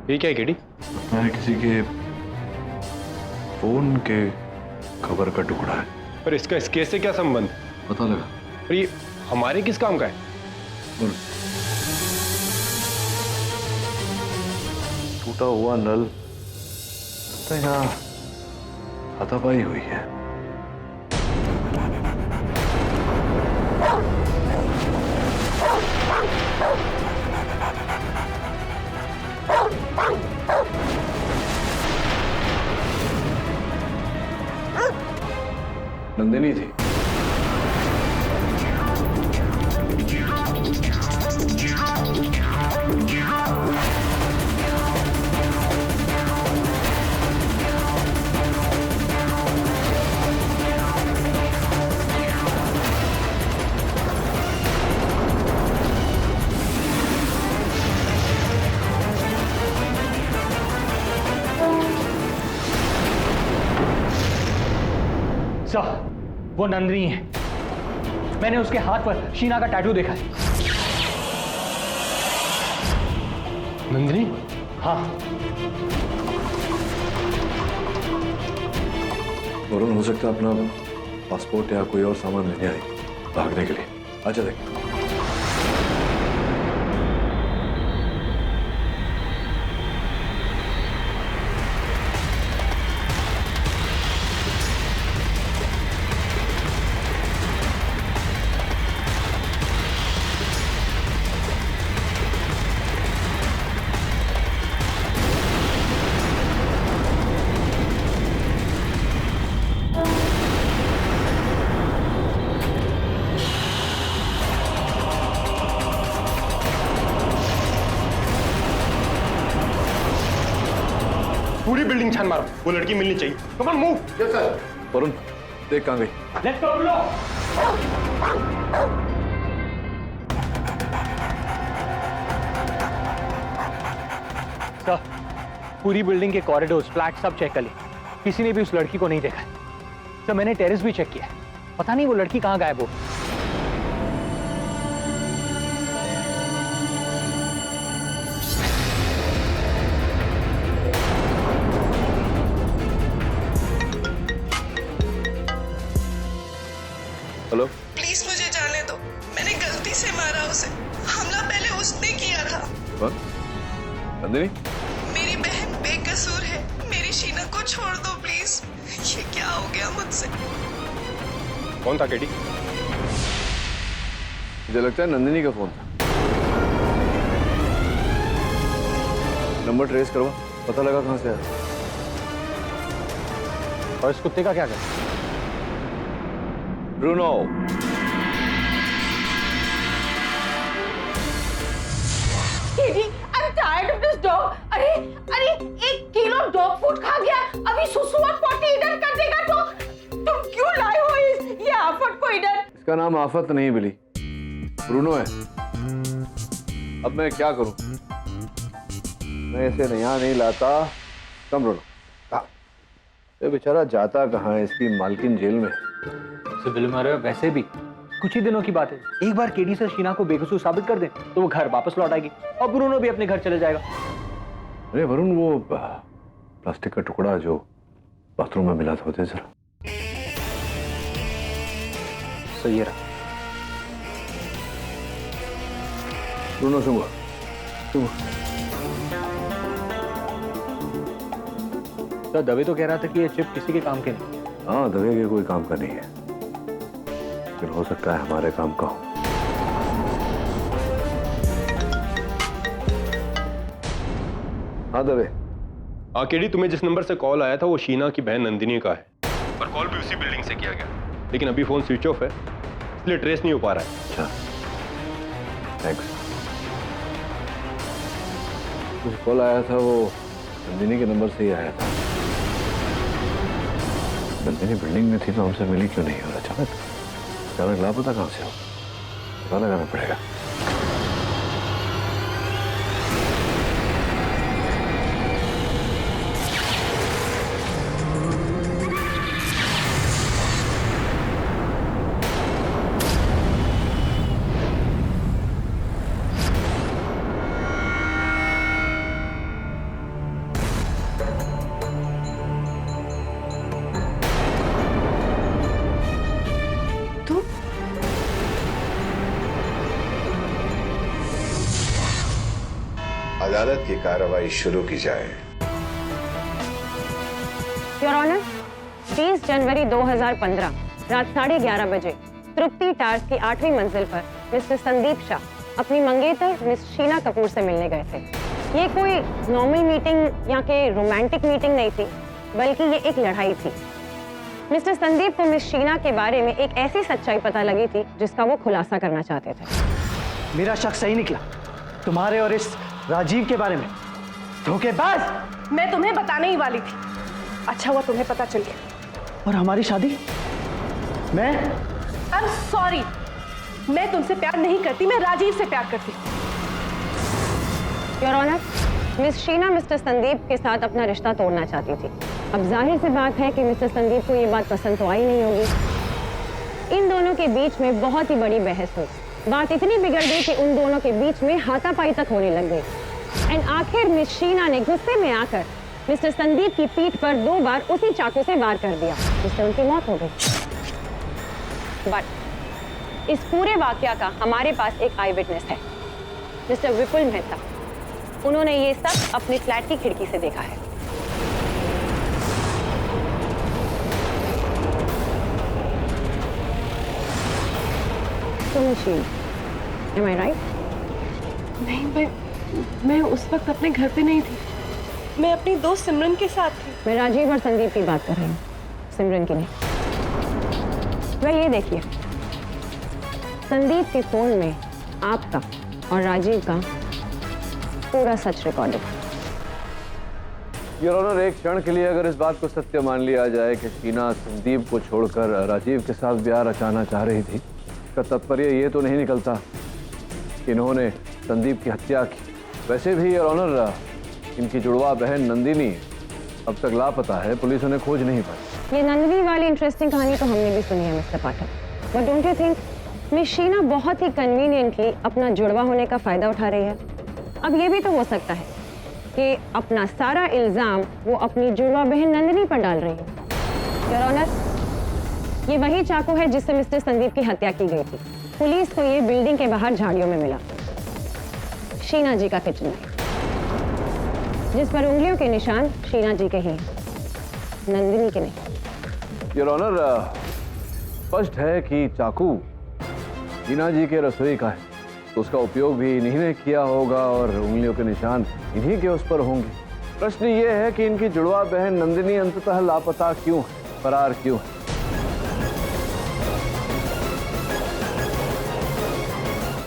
ये क्या है केडी? मैंने किसी के फोन के कवर का टुकड़ा है। पर इसका इस केस से क्या संबंध? पता लगा। पर ये हमारे किस काम का है? टूटा हुआ नल तो यहाँ हाथापाई हुई है। नंदिनी थी। वो नंदिनी है। मैंने उसके हाथ पर शीना का टैटू देखा है। नंदिनी? हाँ। वरुण हो सकता है अपना पासपोर्ट या कोई और सामान लेने आई भागने के लिए। अच्छा देख। पूरी बिल्डिंग छान मारो, वो लड़की मिलनी चाहिए। Come on move. Yes sir. Varun देख कहां गई। Let's go bro. सर पूरी बिल्डिंग के कॉरिडोर्स, फ्लैट सब चेक कर लिए, किसी ने भी उस लड़की को नहीं देखा है। सर मैंने टेरेस भी चेक किया, पता नहीं वो लड़की कहां गायब हो। हेलो। प्लीज मुझे जाने दो, मैंने गलती से मारा उसे। हमला पहले उसने किया था। नंदिनी? मेरी बहन बेकसूर है, मेरी शीना को छोड़ दो प्लीज। ये क्या हो गया मुझसे? कौन था केडी? मुझे लगता है नंदिनी का फोन था। नंबर ट्रेस करवा, पता लगा कहां से आया। और इस कुत्ते का क्या कर? Bruno, I'm tired of this dog. अरे 1 किलो डॉग फूड खा गया, अभी सुसु और पोटी इधर कर देगा तो तुम क्यों लाए हो ये आफत को इधर? इसका नाम आफत नहीं बिली, ब्रूनो है। अब मैं क्या करूं? मैं इसे यहाँ नहीं लाता। कम ब्रूनो, ये बेचारा जाता कहाँ है? इसकी मालकिन जेल में। बिल मारे वैसे भी कुछ ही दिनों की बात है। एक बार केडी से शीना को बेकसूर साबित कर दे तो वो घर वापस लौट आएगी और ब्रूनो भी अपने घर चले जाएगा। अरे वरुण, वो प्लास्टिक का टुकड़ा जो बाथरूम में मिला था, होते जरा सही रहा। ब्रूनो सुंगा, तो दवे तो कह रहा था कि ये चिप किसी के काम के नहीं। हाँ, दवे के कोई काम का नहीं है, लेकिन हो सकता है हमारे काम का हो। हाँ दवे। केडी, तुम्हें जिस नंबर से कॉल आया था वो शीना की बहन नंदिनी का है और कॉल भी उसी बिल्डिंग से किया गया, लेकिन अभी फोन स्विच ऑफ है इसलिए ट्रेस नहीं हो पा रहा है। अच्छा, थैंक्स। मुझे कॉल आया था वो नंदिनी के नंबर से ही आया था। नंदिनी बिल्डिंग में थी तो हमसे मिली क्यों नहीं? और अचानक लापता कहां से हो? पता लगाना पड़ेगा। अदालत की कार्रवाई शुरू की जाए। योर ऑनर, 30 जनवरी 2015 रात 11:30 बजे तृप्ति टावर्स की 8वीं मंजिल पर मिस्टर संदीप शाह अपनी मंगेतर मिस शीना कपूर से मिलने गए थे। ये कोई नॉर्मल मीटिंग या के रोमांटिक मीटिंग नहीं थी, बल्कि ये एक लड़ाई थी। मिस्टर संदीप को मिस शीना के बारे में एक ऐसी सच्चाई पता लगी थी जिसका वो खुलासा करना चाहते थे। मेरा शक सही निकला तुम्हारे और इस राजीव के बारे में। धोखेबाज! मैं तुम्हें बताने ही वाली थी, अच्छा हुआ तुम्हें पता चल गया। और हमारी शादी? मैं I'm sorry, मैं तुमसे प्यार नहीं करती, मैं राजीव से प्यार करती। Your honour, miss Sheena mister Sandeep के साथ अपना रिश्ता तोड़ना चाहती थी। अब जाहिर सी बात है कि मिस्टर संदीप को ये बात पसंद तो आई नहीं होगी। इन दोनों के बीच में बहुत ही बड़ी बहस हुई। बात इतनी बिगड़ गई कि उन दोनों के बीच में हाथापाई तक होने लग गई। एंड आखिर मिस शीना ने गुस्से में आकर मिस्टर संदीप की पीठ पर 2 बार उसी चाकू से वार कर दिया, जिससे उनकी मौत हो गई। बट इस पूरे वाकया का हमारे पास एक आई विटनेस है, मिस्टर विपुल मेहता। उन्होंने ये सब अपने फ्लैट की खिड़की से देखा है। Am I right? नहीं, मैं उस वक्त अपने घर पे नहीं थी, मैं अपनी दोस्त सिमरन के साथ थी। मैं राजीव और संदीप की बात कर रही हूँ, सिमरन की नहीं। वह ये देखिए, संदीप के फोन में आपका और राजीव का पूरा सच रिकॉर्डेड। योर ऑनर, एक क्षण के लिए अगर इस बात को सत्य मान लिया जाए कि शीना संदीप को छोड़कर राजीव के साथ ब्याह रचाना चाह रही थी, इसका तात्पर्य ये तो नहीं निकलता कि इन्होंने संदीप की हत्या की। वैसे भी योर ऑनर, इनकी जुड़वा बहन नंदिनी अब तक लापता है, पुलिस उन्हें खोज नहीं पाई। ये नंदिनी वाली इंटरेस्टिंग कहानी तो हमने भी सुनी है mister Pathak, but don't you think miss Sheena बहुत ही कन्वीनियंटली अपना जुड़वा होने का फायदा उठा रही है? अब ये भी तो हो सकता है कि अपना सारा इल्जाम वो अपनी जुड़वा बहन नंदिनी पर डाल रही है। योर ऑनर, ये वही चाकू है जिससे मिस्टर संदीप की हत्या की गई थी। पुलिस को ये बिल्डिंग के बाहर झाड़ियों में मिला, शीना जी का किचन नाइफ, जिस पर उंगलियों के निशान शीना जी के ही हैं, नंदिनी के नहीं। योर ऑनर, स्पष्ट है कि चाकू शीना जी के रसोई का है तो उसका उपयोग भी इन्हीं ने किया होगा और उंगलियों के निशान इन्हीं के उस पर होंगे। प्रश्न ये है कि इनकी जुड़वा बहन नंदिनी अंततः लापता क्यों है, फरार क्यों है?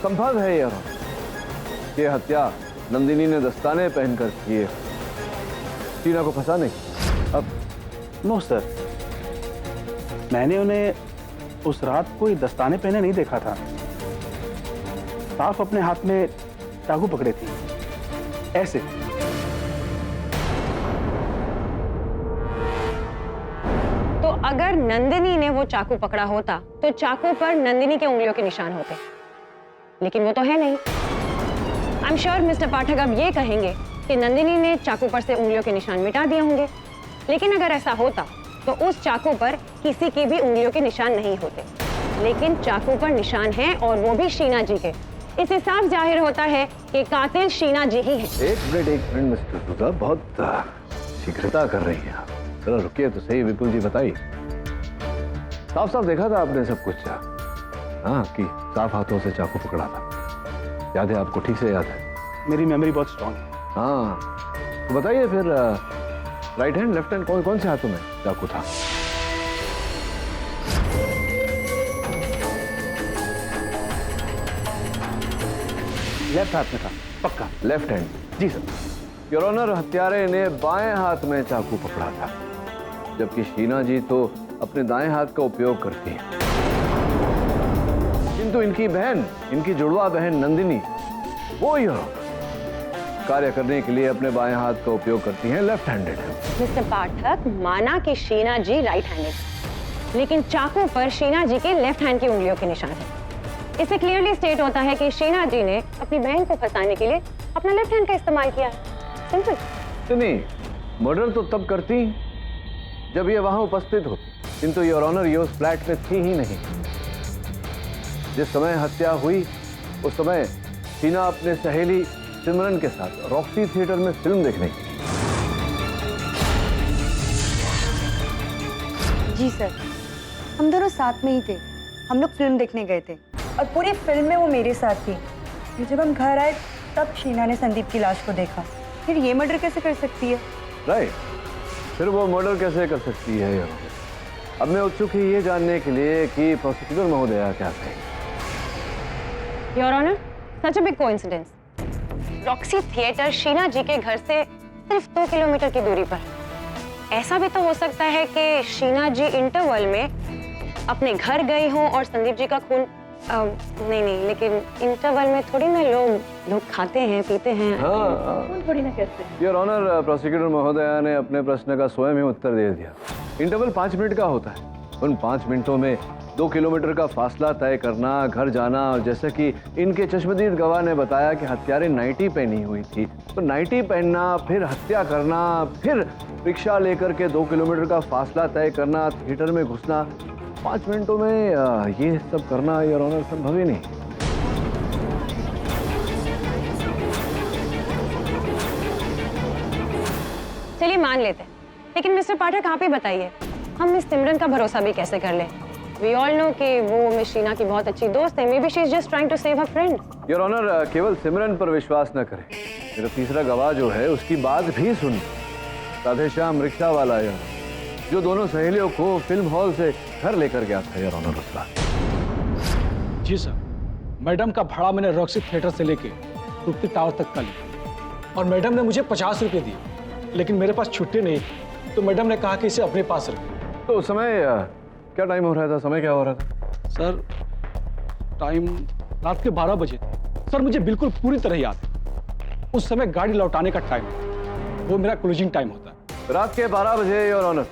संभव है यह कि हत्या नंदिनी ने दस्ताने पहनकर की है, शीना को फंसाने की। अब नो सर, मैंने उन्हें उस रात कोई दस्ताने पहने नहीं देखा था। साफ अपने हाथ में चाकू पकड़े थी, ऐसे। तो अगर नंदिनी ने वो चाकू पकड़ा होता तो चाकू पर नंदिनी के उंगलियों के निशान होते, लेकिन वो तो है नहीं। आई एम श्योर मिस्टर पाठक अब ये कहेंगे कि नंदिनी ने चाकू पर से उंगलियों के निशान मिटा दिए होंगे, लेकिन अगर ऐसा होता तो उस चाकू पर किसी के भी उंगलियों के निशान नहीं होते, लेकिन चाकू पर निशान हैं और वो भी शीना जी के। इससे साफ जाहिर होता है कि कातिल शीना जी ही है। एक मिनट मिस्टर सूजा, बहुत शीघ्रता कर रही हैं आप। जरा रुकिए तो सही। विपुल जी बताइए, साफ साफ देखा था आपने सब कुछ? हाँ, कि साफ हाथों से चाकू पकड़ा था, याद है आपको? ठीक से याद है? मेरी मेमोरी बहुत स्ट्रांग है। हाँ, तो बताइए फिर राइट हैंड लेफ्ट हैंड कौन कौन से हाथों में चाकू था? लेफ्ट हाथ में था, पक्का। Left hand? जी सर। योर ऑनर, हत्यारे ने बाएं हाथ में चाकू पकड़ा था, जबकि शीना जी तो अपने दाएं हाथ का उपयोग करती है। किंतु इनकी बहन, इनकी जुड़वा बहन नंदिनी, वो योर ऑनर कार्य करने के लिए अपने बाएं हाथ का उपयोग करती हैं, लेफ्ट हैंडेड है। मिस्टर पाठक, माना कि शीना जी राइट हैंडेड, लेकिन चाकू पर शीना जी के लेफ्ट हैंड की उंगलियों के निशान हैं। इससे क्लियरली स्टेट होता है कि शीना जी ने अपनी बहन को फंसाने के लिए अपना लेफ्ट हैंड का इस्तेमाल किया है। सिंपल। नहीं, मर्डर तो तब करती जब ये वहां उपस्थित होती, किंतु योर ऑनर ये उस फ्लैट में थी ही नहीं। जिस समय हत्या हुई उस समय शीना अपने सहेली सिमरन के साथ रॉक्सी थिएटर में फिल्म देखने गई। जी सर, हम दोनों साथ में ही थे। हम लोग फिल्म देखने गए थे और पूरी फिल्म में वो मेरे साथ थी। फिर जब हम घर आए तब शीना ने संदीप की लाश को देखा। फिर ये मर्डर कैसे कर सकती है? राइट, फिर वो मर्डर कैसे कर सकती है योर ऑनर? अब मैं उत्सुक ही ये जानने के लिए कि प्रोसिक्यूटर महोदया क्या कहेंगे। Your honour, such a big coincidence. Roxy theatre Sheena ji के घर से सिर्फ 2 किलोमीटर की दूरी पर। ऐसा भी तो हो सकता है कि शीना जी इंटरवल में अपने घर गई हों और संदीप जी का खून नहीं, लेकिन इंटरवल में थोड़ी ना लोग खाते हैं, पीते हैं। हाँ, थोड़ी ना कहते हैं। योर ऑनर, प्रोसिक्यूटर महोदया ने अपने प्रश्न का स्वयं ही उत्तर दे दिया। इंटरवल 5 मिनट का होता है। उन 5 मिनटों में 2 किलोमीटर का फासला तय करना, घर जाना, और जैसे कि इनके चश्मदीद गवाह ने बताया कि हत्यारे नाइटी पहनी हुई थी, तो नाइटी पहनना, फिर हत्या करना, फिर रिक्शा लेकर के 2 किलोमीटर का फासला तय करना, थिएटर में घुसना, 5 मिनटों में ये सब करना योर ऑनर संभव ही नहीं। चलिए मान लेते हैं, लेकिन मिस्टर पाठक आप ही बताइए, हम मिस सिमरन का भरोसा भी कैसे कर लें? We all know कि वो मिस शीना की बहुत अच्छी दोस्त है। Maybe she is just trying to save her friend. Your honour, केवल सिमरन पर विश्वास न करें। मेरा तीसरा गवाह जो है उसकी बात भी सुन। राधेश्याम रिक्शा वाला है जो दोनों सहेलियों को फिल्म हॉल से घर लेकर गया था योर ऑनर उस रात। जी सर, मैडम का भाड़ा मैंने रॉक्सी थिएटर से लेके तृप्ति टावर तक का लिया और मैडम ने मुझे 50 रुपये दिए, लेकिन मेरे पास छुट्टी नहीं थी, तो मैडम ने कहा कि इसे अपने पास रखें। तो उस समय क्या टाइम हो रहा था? समय क्या हो रहा था? सर, टाइम रात के 12 बजे थे। सर, मुझे बिल्कुल पूरी तरह याद है। उस समय गाड़ी लौटाने का टाइम, वो मेरा क्लोजिंग टाइम होता है। रात के 12 बजे योर ऑनर,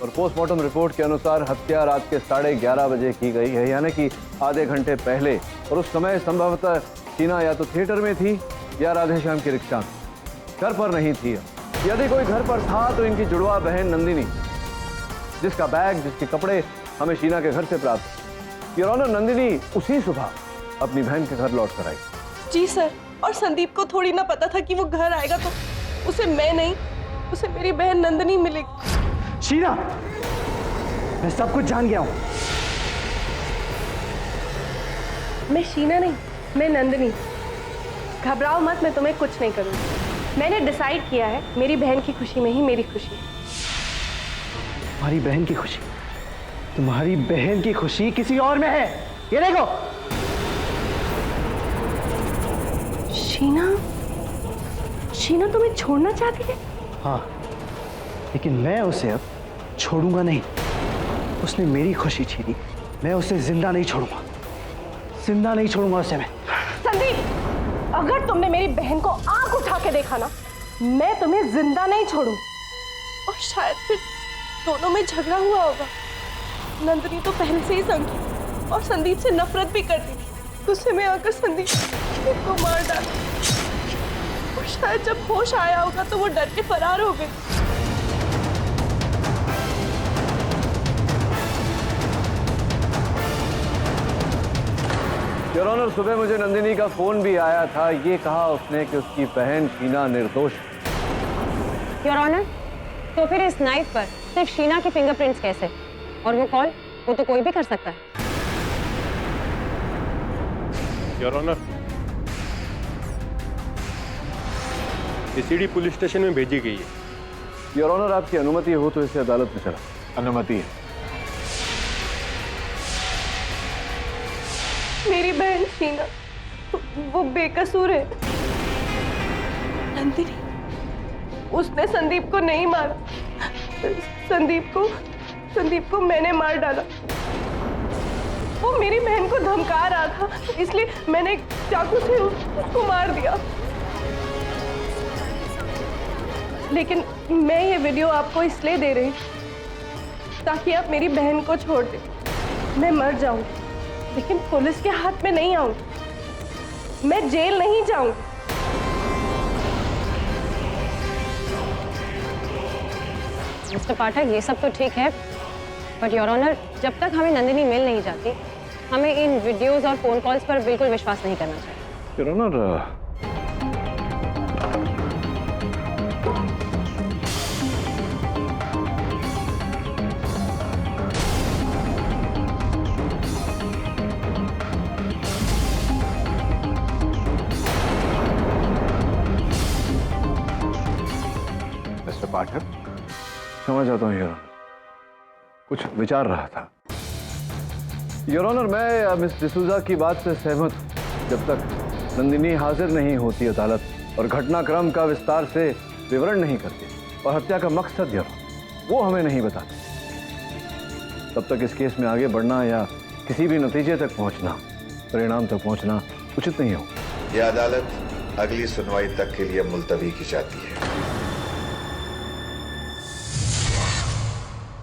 और पोस्टमार्टम रिपोर्ट के अनुसार हत्या रात के 11:30 बजे की गई है, यानी कि आधे घंटे पहले। और उस समय संभवतः शीना या तो थिएटर में थी या राधेश्याम की रिक्शा में, घर पर नहीं थी। यदि कोई घर पर था तो इनकी जुड़वा बहन नंदिनी, जिसका बैग, जिसके कपड़े हमें शीना के घर से प्राप्त। योर ऑनर, नंदिनी उसी सुबह अपनी बहन के घर लौट कर आई। जी सर, और संदीप को थोड़ी ना पता था कि वो घर आएगा तो उसे मैं नहीं, उसे मेरी बहन नंदिनी मिलेगी। शीना, मैं सब कुछ जान गया हूं। मैं शीना नहीं, मैं नंदिनी। घबराओ मत, मैं तुम्हें कुछ नहीं करूँगी। मैंने डिसाइड किया है, मेरी बहन की खुशी में ही मेरी खुशी है। तुम्हारी बहन की खुशी, तुम्हारी बहन की खुशी किसी और में है। ये देखो। शीना, शीना तुम्हें छोड़ना चाहती है? हाँ, लेकिन मैं उसे अब छोड़ूंगा नहीं। उसने मेरी खुशी छीनी, मैं उसे जिंदा नहीं छोड़ूंगा, जिंदा नहीं छोड़ूंगा उसे मैं। संदीप, अगर तुमने मेरी बहन को आंख उठा के देखा ना, मैं तुम्हें जिंदा नहीं छोड़ूंगी। और शायद फिर दोनों में झगड़ा हुआ होगा। नंदिनी तो पहले से ही संगी और संदीप से नफरत भी करती थी। गुस्से में आकर संदीप को मार डाला और शायद जब होश आया होगा तो वो डर के फरार हो गए। योर ऑनर, सुबह मुझे नंदिनी का फोन भी आया था। ये कहा उसने कि उसकी बहन शीना निर्दोष है। योर ऑनर, तो फिर इस नाइफ पर सिर्फ शीना के फिंगरप्रिंट्स कैसे? और वो कॉल, वो तो कोई भी कर सकता है। Your honour, CD police station में भेजी गई है। योर ऑनर, आपकी अनुमति हो तो इसे अदालत में चला। अनुमति है। मेरी बहन शीना, वो बेकसूर है। नंदिनी, उसने संदीप को नहीं मारा। संदीप को मैंने मार डाला। वो मेरी बहन को धमका रहा था, इसलिए मैंने चाकू से उसको मार दिया। लेकिन मैं ये वीडियो आपको इसलिए दे रही ताकि आप मेरी बहन को छोड़ दें। मैं मर जाऊंगी, लेकिन पुलिस के हाथ में नहीं आऊंगी। मैं जेल नहीं जाऊंगी। मिस्टर पाठक, ये सब तो ठीक है, बट योर ऑनर, जब तक हमें नंदिनी मिल नहीं जाती, हमें इन वीडियोस और फोन कॉल्स पर बिल्कुल विश्वास नहीं करना चाहिए। योर ऑनर, मिस्टर पाठक, समझ जाता हूँ योर ऑनर, कुछ विचार रहा था। योर ऑनर, मैं मिस डिसूजा की बात से सहमत हूँ। जब तक नंदिनी हाजिर नहीं होती अदालत और घटनाक्रम का विस्तार से विवरण नहीं करती और हत्या का मकसद या वो हमें नहीं बताती, तब तक इस केस में आगे बढ़ना या किसी भी नतीजे तक पहुंचना, परिणाम तक पहुंचना उचित नहीं हो। यह अदालत अगली सुनवाई तक के लिए मुलतवी की जाती है।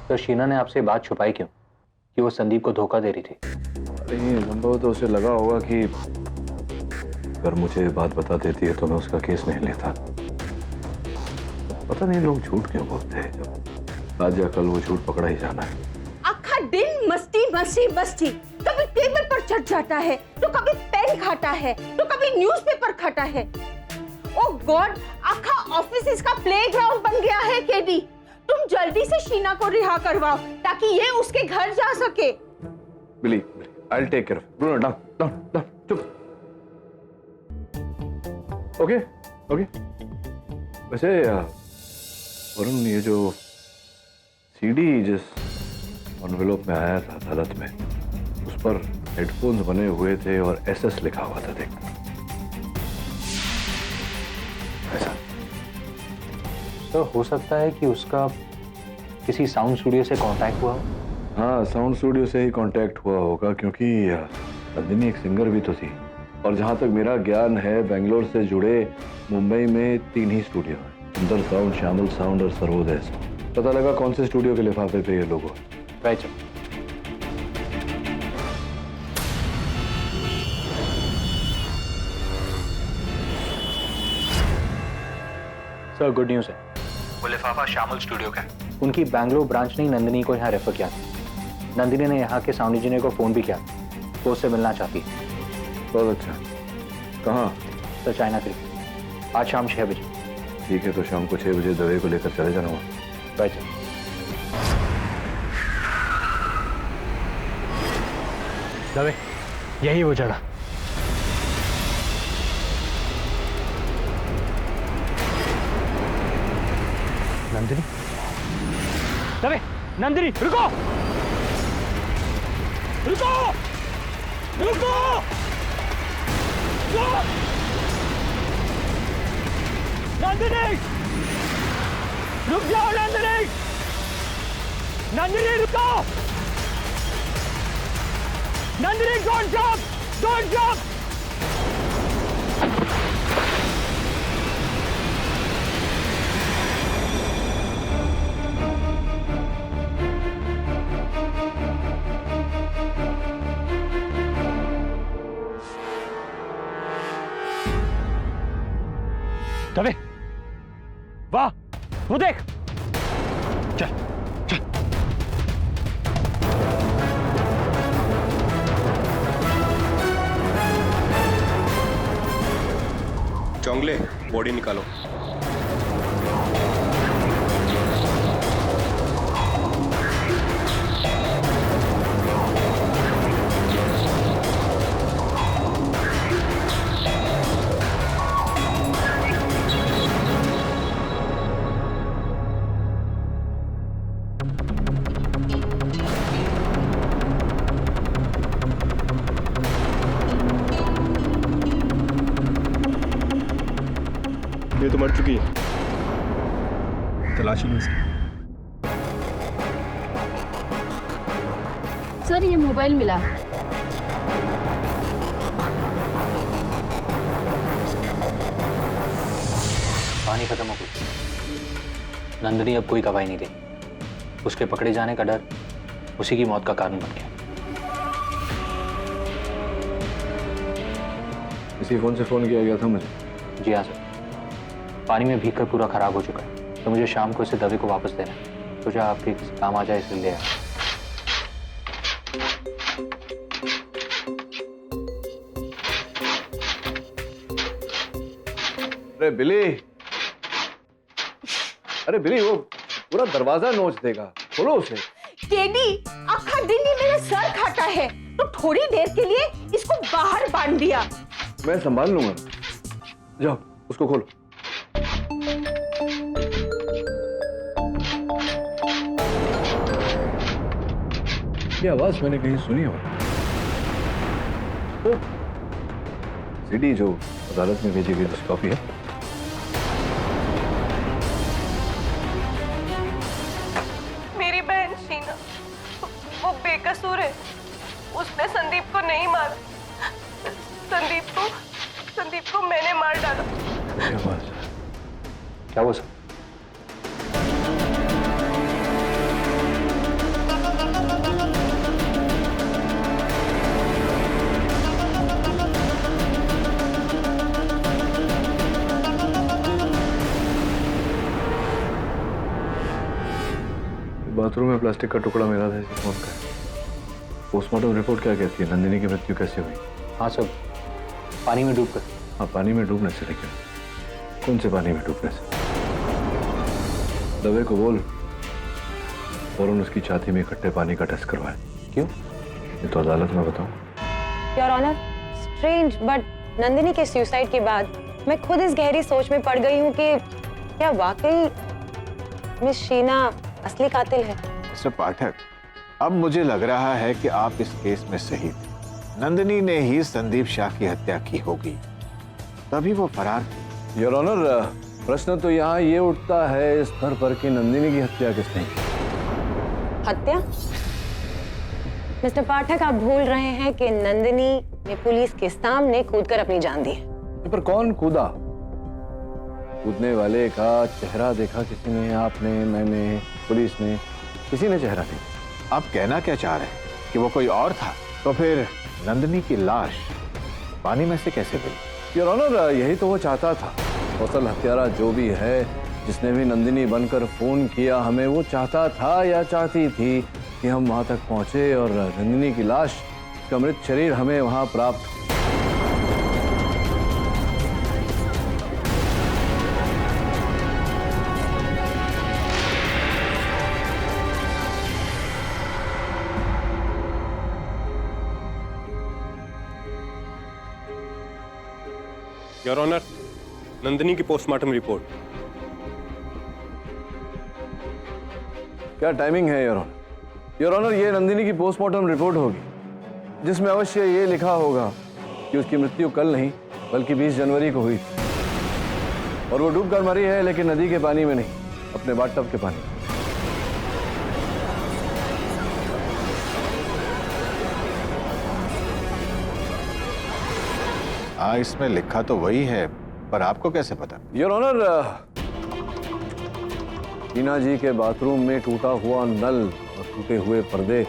तो शीना ने आपसे बात छुपाई क्यों कि वो संदीप को धोखा दे रही थी? नहीं, संभव तो उसे लगा होगा कि अगर मुझे बात बता देती है तो मैं उसका केस नहीं लेता। पता नहीं लोग झूठ क्यों बोलते हैं, जब आज या कल वो झूठ पकड़ा ही जाना है। आखा दिन मस्ती मस्ती मस्ती, कभी टेबल पर चढ़ जाता है तो कभी पेन खाता है तो कभी न्यूज़पेपर खाता है। ओह गॉड, आखा ऑफिस इसका प्लेग्राउंड बन गया है। केडी, तुम जल्दी से शीना को रिहा करवाओ ताकि ये उसके घर जा सके। बिली, I'll take care of it. Bruno, down, चुप। ओके, वैसे वरुण, ये जो सीडी जिस एनवेलप में आया था अदालत में, उस पर हेडफोन्स बने हुए थे और SS लिखा हुआ था, देख। ऐसा तो हो सकता है कि उसका किसी साउंड स्टूडियो से कांटेक्ट हुआ हो। हाँ, साउंड स्टूडियो से ही कांटेक्ट हुआ होगा, क्योंकि नंदिनी एक सिंगर भी तो थी। और जहाँ तक मेरा ज्ञान है, बेंगलोर से जुड़े मुंबई में 3 ही स्टूडियो हैं, सुंदर साउंड, श्यामल साउंड और सर्वोदय साउंड। पता लगा कौन से स्टूडियो के लिफाफे पे ये लोगो। राइट सर, गुड न्यूज़ है। वो लिफाफा श्यामल स्टूडियो का है। उनकी बैंगलोर ब्रांच ने नंदिनी को यहाँ रेफर किया था। नंदिनी ने यहाँ के साउंड इंजीनियर को फोन भी किया, वो उससे मिलना चाहती है। बहुत अच्छा। कहाँ? सर, चाइना 3, आज शाम 6 बजे। ठीक है, तो शाम को 6 बजे दवाई को लेकर चले जाना। Right sir. दवे, यही वो जगह। नंदिनी, दबे, नंदिनी रुको, रुको, रुको, रुको! नंदिनी, रुक जाओ नंदिनी, नंदिनी रुको, Nandini don't jump, don't jump. दबे, वाह, वो देख, चल, चल। चोंगले, बॉडी निकालो। ये तो मर चुकी है, तलाशी लो इसकी। सर ये मोबाइल मिला। कहानी खत्म हो गई। नंदिनी अब कोई गवाही नहीं दे। उसके पकड़े जाने का डर उसी की मौत का कारण बन गया। इसी फोन से फोन किया गया था मुझे। जी हाँ सर, पानी में भीगकर पूरा खराब हो चुका है, तो मुझे शाम को इसे दवे को वापस देना है। सोचा आपके किसी काम आ जाए इसलिए ले आया। अरे बिली, अरे बिली, वो पूरा दरवाजा नोच देगा, खोलो उसे। टेडी, आखा दिन ही मेरा सर खाता है, तो थोड़ी देर के लिए इसको बाहर बांध दिया। मैं संभाल लूंगा, जाओ उसको खोलो। ये आवाज मैंने कहीं सुनी हो। सीडी जो अदालत में भेजी गई उसकी कॉपी है। मेरी बहन शीना, वो बेकसूर है। उसने संदीप को नहीं मारा। संदीप को मैंने मार डाला। क्या वो सब? बाथरूम में प्लास्टिक का टुकड़ा मिला था इसी फोन का। पोस्टमार्टम रिपोर्ट क्या कहती है? नंदिनी की मृत्यु कैसे हुई? हाँ सब पानी में डूबकर। हाँ, पानी में डूबने से। लेकिन कौन से पानी में डूबने से? दवे को बोल फौरन उसकी छाती में इकट्ठे पानी का टेस्ट करवाए। क्यों? ये तो अदालत में बताऊं। Your honour, strange but Nandini के सुसाइड के बाद मैं खुद इस गहरी सोच में पड़ गई हूँ कि क्या वाकई मिस शीना असली कातिल है? मिस्टर पाठक, अब मुझे लग रहा है कि आप इस केस में सही थे। नंदिनी ने ही संदीप शाह की हत्या की होगी, तभी वो फरार थी। योर ऑनर, प्रश्न तो यहाँ ये उठता है इस स्तर पर कि नंदिनी की हत्या किसने की? हत्या? मिस्टर पाठक, आप भूल रहे हैं कि नंदिनी ने पुलिस के सामने कूदकर अपनी जान दी है। पर कौन कूदा? कूदने वाले का चेहरा देखा किसी ने? आपने, मैंने, पुलिस ने? किसी ने चेहरा नहीं। आप कहना क्या चाह रहे हैं कि वो कोई और था? तो फिर नंदिनी की लाश पानी में से कैसे गई? योर ऑनर, यही तो वो चाहता था। असल हत्यारा जो भी है, जिसने भी नंदिनी बनकर फोन किया हमें, वो चाहता था या चाहती थी कि हम वहां तक पहुंचे और नंदिनी की लाश का मृत शरीर हमें वहां प्राप्त। योर ऑनर, नंदिनी की पोस्टमार्टम रिपोर्ट। क्या टाइमिंग है योर ऑनर। योर ऑनर, ये नंदिनी की पोस्टमार्टम रिपोर्ट होगी जिसमें अवश्य ये लिखा होगा कि उसकी मृत्यु कल नहीं बल्कि 20 जनवरी को हुई थी और वो डूब कर मरी है, लेकिन नदी के पानी में नहीं, अपने बाथटब के पानी में। हाँ, इसमें लिखा तो वही है, पर आपको कैसे पता? योर ऑनर, टीना जी के बाथरूम में टूटा हुआ नल और टूटे हुए पर्दे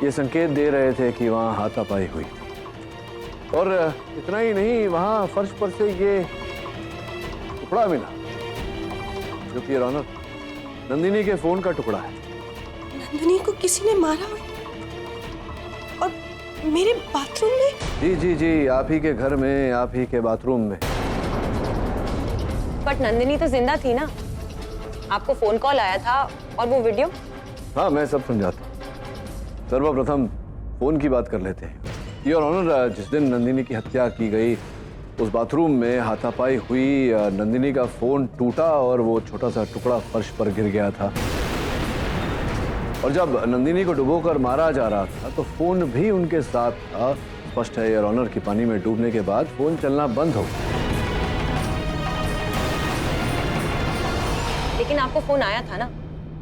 ये संकेत दे रहे थे कि वहां हाथापाई हुई थी। और इतना ही नहीं, वहां फर्श पर से ये टुकड़ा मिला जो कि योर ऑनर नंदिनी के फोन का टुकड़ा है। नंदिनी को किसी ने मारा और मेरे बाथरूम में? जी जी जी, आप ही के घर में, आप ही के बाथरूम में। बट नंदिनी तो जिंदा थी ना, आपको फोन कॉल आया था और वो वीडियो? हाँ, मैं सब समझाता हूँ। सर्वप्रथम फोन की बात कर लेते हैं। योर ऑनर, जिस दिन नंदिनी की हत्या की गई उस बाथरूम में हाथापाई हुई, नंदिनी का फोन टूटा और वो छोटा सा टुकड़ा फर्श पर गिर गया था। और जब नंदिनी को डुबोकर मारा जा रहा था तो फोन भी उनके साथ था। स्पष्ट है योर ऑनर कि पानी में डूबने के बाद फोन चलना बंद हो गया। लेकिन आपको फोन आया था ना,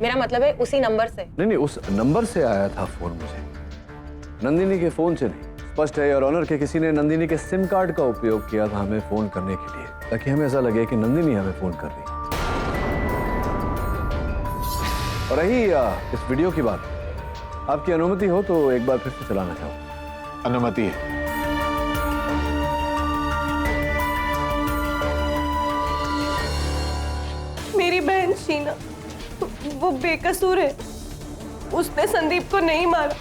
मेरा मतलब है उसी नंबर से। नहीं, उस नंबर से आया था फोन मुझे, नंदिनी के फोन से नहीं। स्पष्ट है योर ऑनर कि किसी ने नंदिनी के सिम कार्ड का उपयोग किया था हमें फोन करने के लिए, ताकि हमें ऐसा लगे कि नंदिनी हमें फोन कर रही है। और रही इस वीडियो की बात, आपकी अनुमति हो तो एक बार फिर से चलाना चाहूँ। अनुमति है। मेरी बहन शीना, वो बेकसूर है। उसने संदीप को नहीं मारा।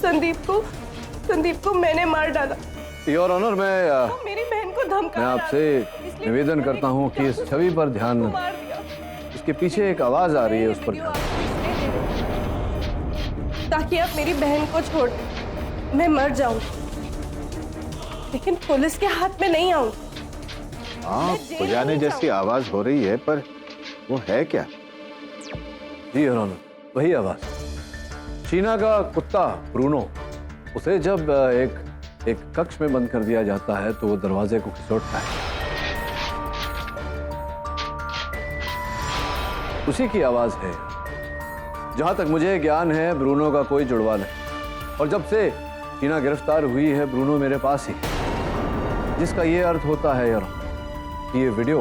संदीप को मैंने मार डाला। योर ऑनर, वो मेरी बहन को धमका मैं आपसे निवेदन करता हूँ कि इस छवि पर ध्यान न दें। इसके पीछे एक आवाज आ रही है, उस पर ध्यान दें। ताकि आप मेरी बहन को छोड़ दें, मैं मर जाऊं, लेकिन पुलिस के हाथ में नहीं आऊं। हाँ, पुजाने जैसी आवाज हो रही है, पर वो है क्या? जी योर ऑनर, वही आवाज। शीना का कुत्ता ब्रूनो, उसे जब एक कक्ष में बंद कर दिया जाता है तो वो दरवाजे को खिसोटता है। उसी की आवाज है। जहां तक मुझे ज्ञान है, ब्रूनो का कोई जुड़वा नहीं। और जब से शीना गिरफ्तार हुई है, ब्रूनो मेरे पास ही, जिसका ये अर्थ होता है यार कि ये वीडियो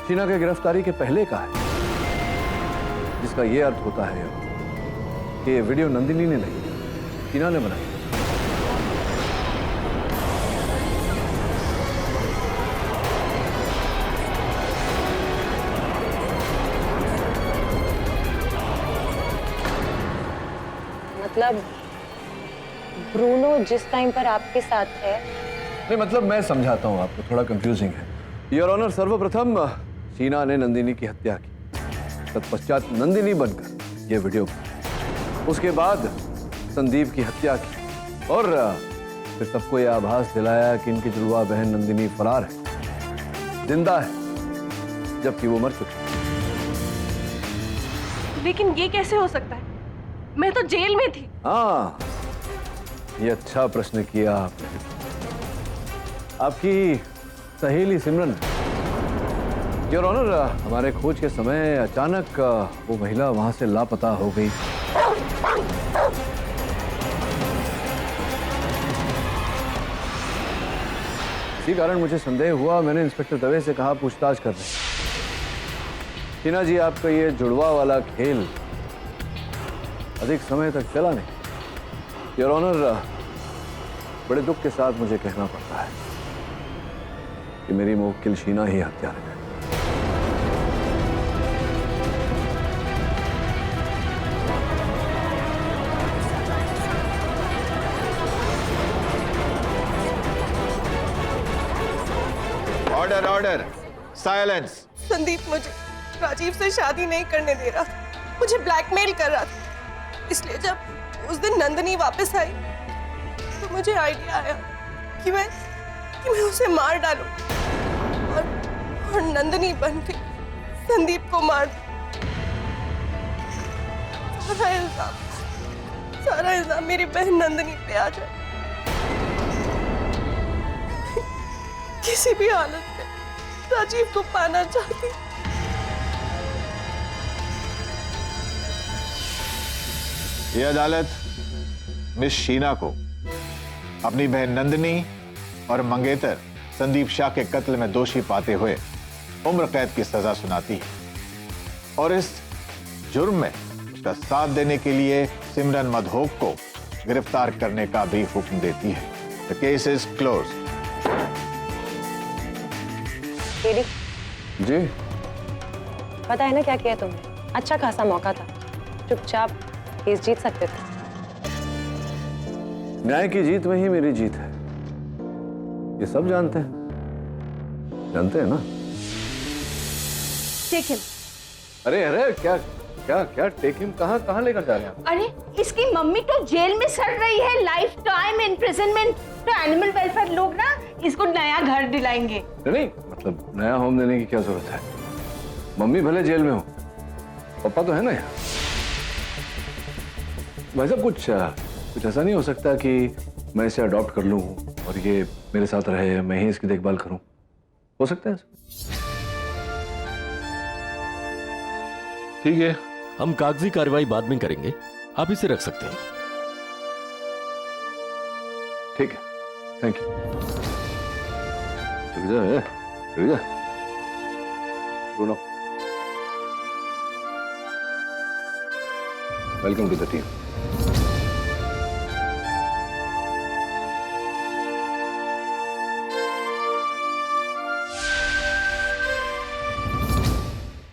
शीना के गिरफ्तारी के पहले का है, जिसका ये अर्थ होता है यार कि ये वीडियो नंदिनी ने नहीं, शीना ने बनाई। मतलब ब्रूनो जिस टाइम पर आपके साथ है? नहीं, मतलब मैं समझाता हूँ आपको, थोड़ा कंफ्यूजिंग है। योर ऑनर, सर्वप्रथम शीना ने नंदिनी की हत्या की, तत्पश्चात नंदिनी बनकर ये वीडियो की, उसके बाद संदीप की हत्या की और फिर सबको यह आभास दिलाया कि इनकी जुड़वा बहन नंदिनी फरार है, जिंदा है, जबकि वो मर चुकी है। लेकिन ये कैसे हो सकता है? मैं तो जेल में थी। हाँ, ये अच्छा प्रश्न किया आपने। आपकी सहेली सिमरन, योर ऑनर, हमारे खोज के समय अचानक वो महिला वहां से लापता हो गई। इसी कारण मुझे संदेह हुआ। मैंने इंस्पेक्टर दवे से कहा पूछताछ कर रहे। शीना जी, आपका ये जुड़वा वाला खेल अधिक समय तक चला नहीं। योर ऑनर, बड़े दुख के साथ मुझे कहना पड़ता है कि मेरी मुवक्किल शीना ही हत्यारा है। Order, order, silence. संदीप मुझे राजीव से शादी नहीं करने दे रहा था, मुझे ब्लैकमेल कर रहा था। इसलिए जब उस दिन नंदिनी वापस आई तो मुझे आइडिया आया कि मैं उसे मार डालूं और नंदिनी बन के संदीप को मार दूं। सारा इल्जाम मेरी बहन नंदिनी पे आ जाए। किसी भी हालत में राजीव को पाना चाहती। ये अदालत मिस शीना को अपनी बहन नंदिनी और मंगेतर संदीप शाह के कत्ल में दोषी पाते हुए उम्र कैद की सजा सुनाती है और इस जुर्म में उसका साथ देने के लिए सिमरन मधोक को गिरफ्तार करने का भी हुक्म देती है। The case is close. जी पता है ना क्या किया तुमने? अच्छा खासा मौका था, चुपचाप केस जीत सकते थे। न्याय की जीत में ही मेरी जीत है, ये सब जानते हैं ना। Take him. अरे अरे क्या क्या क्या टेक हिम? कहाँ लेकर जा रहे हैं आप? अरे इसकी मम्मी तो जेल में सड़ रही है, लाइफ टाइम इम्प्रिजनमेंट। तो एनिमल वेलफेयर लोग ना इसको नया घर दिलाएंगे। नहीं मतलब नया होम देने की क्या जरूरत है? मम्मी भले जेल में हो, पापा तो है ना यहाँ। भाई साहब कुछ ऐसा नहीं हो सकता कि मैं इसे अडॉप्ट कर लूं और ये मेरे साथ रहे, मैं ही इसकी देखभाल करूं? हो सकता है ऐसा? ठीक है, हम कागजी कार्रवाई बाद में करेंगे, आप इसे रख सकते हैं। ठीक है, thank you. Welcome to the team.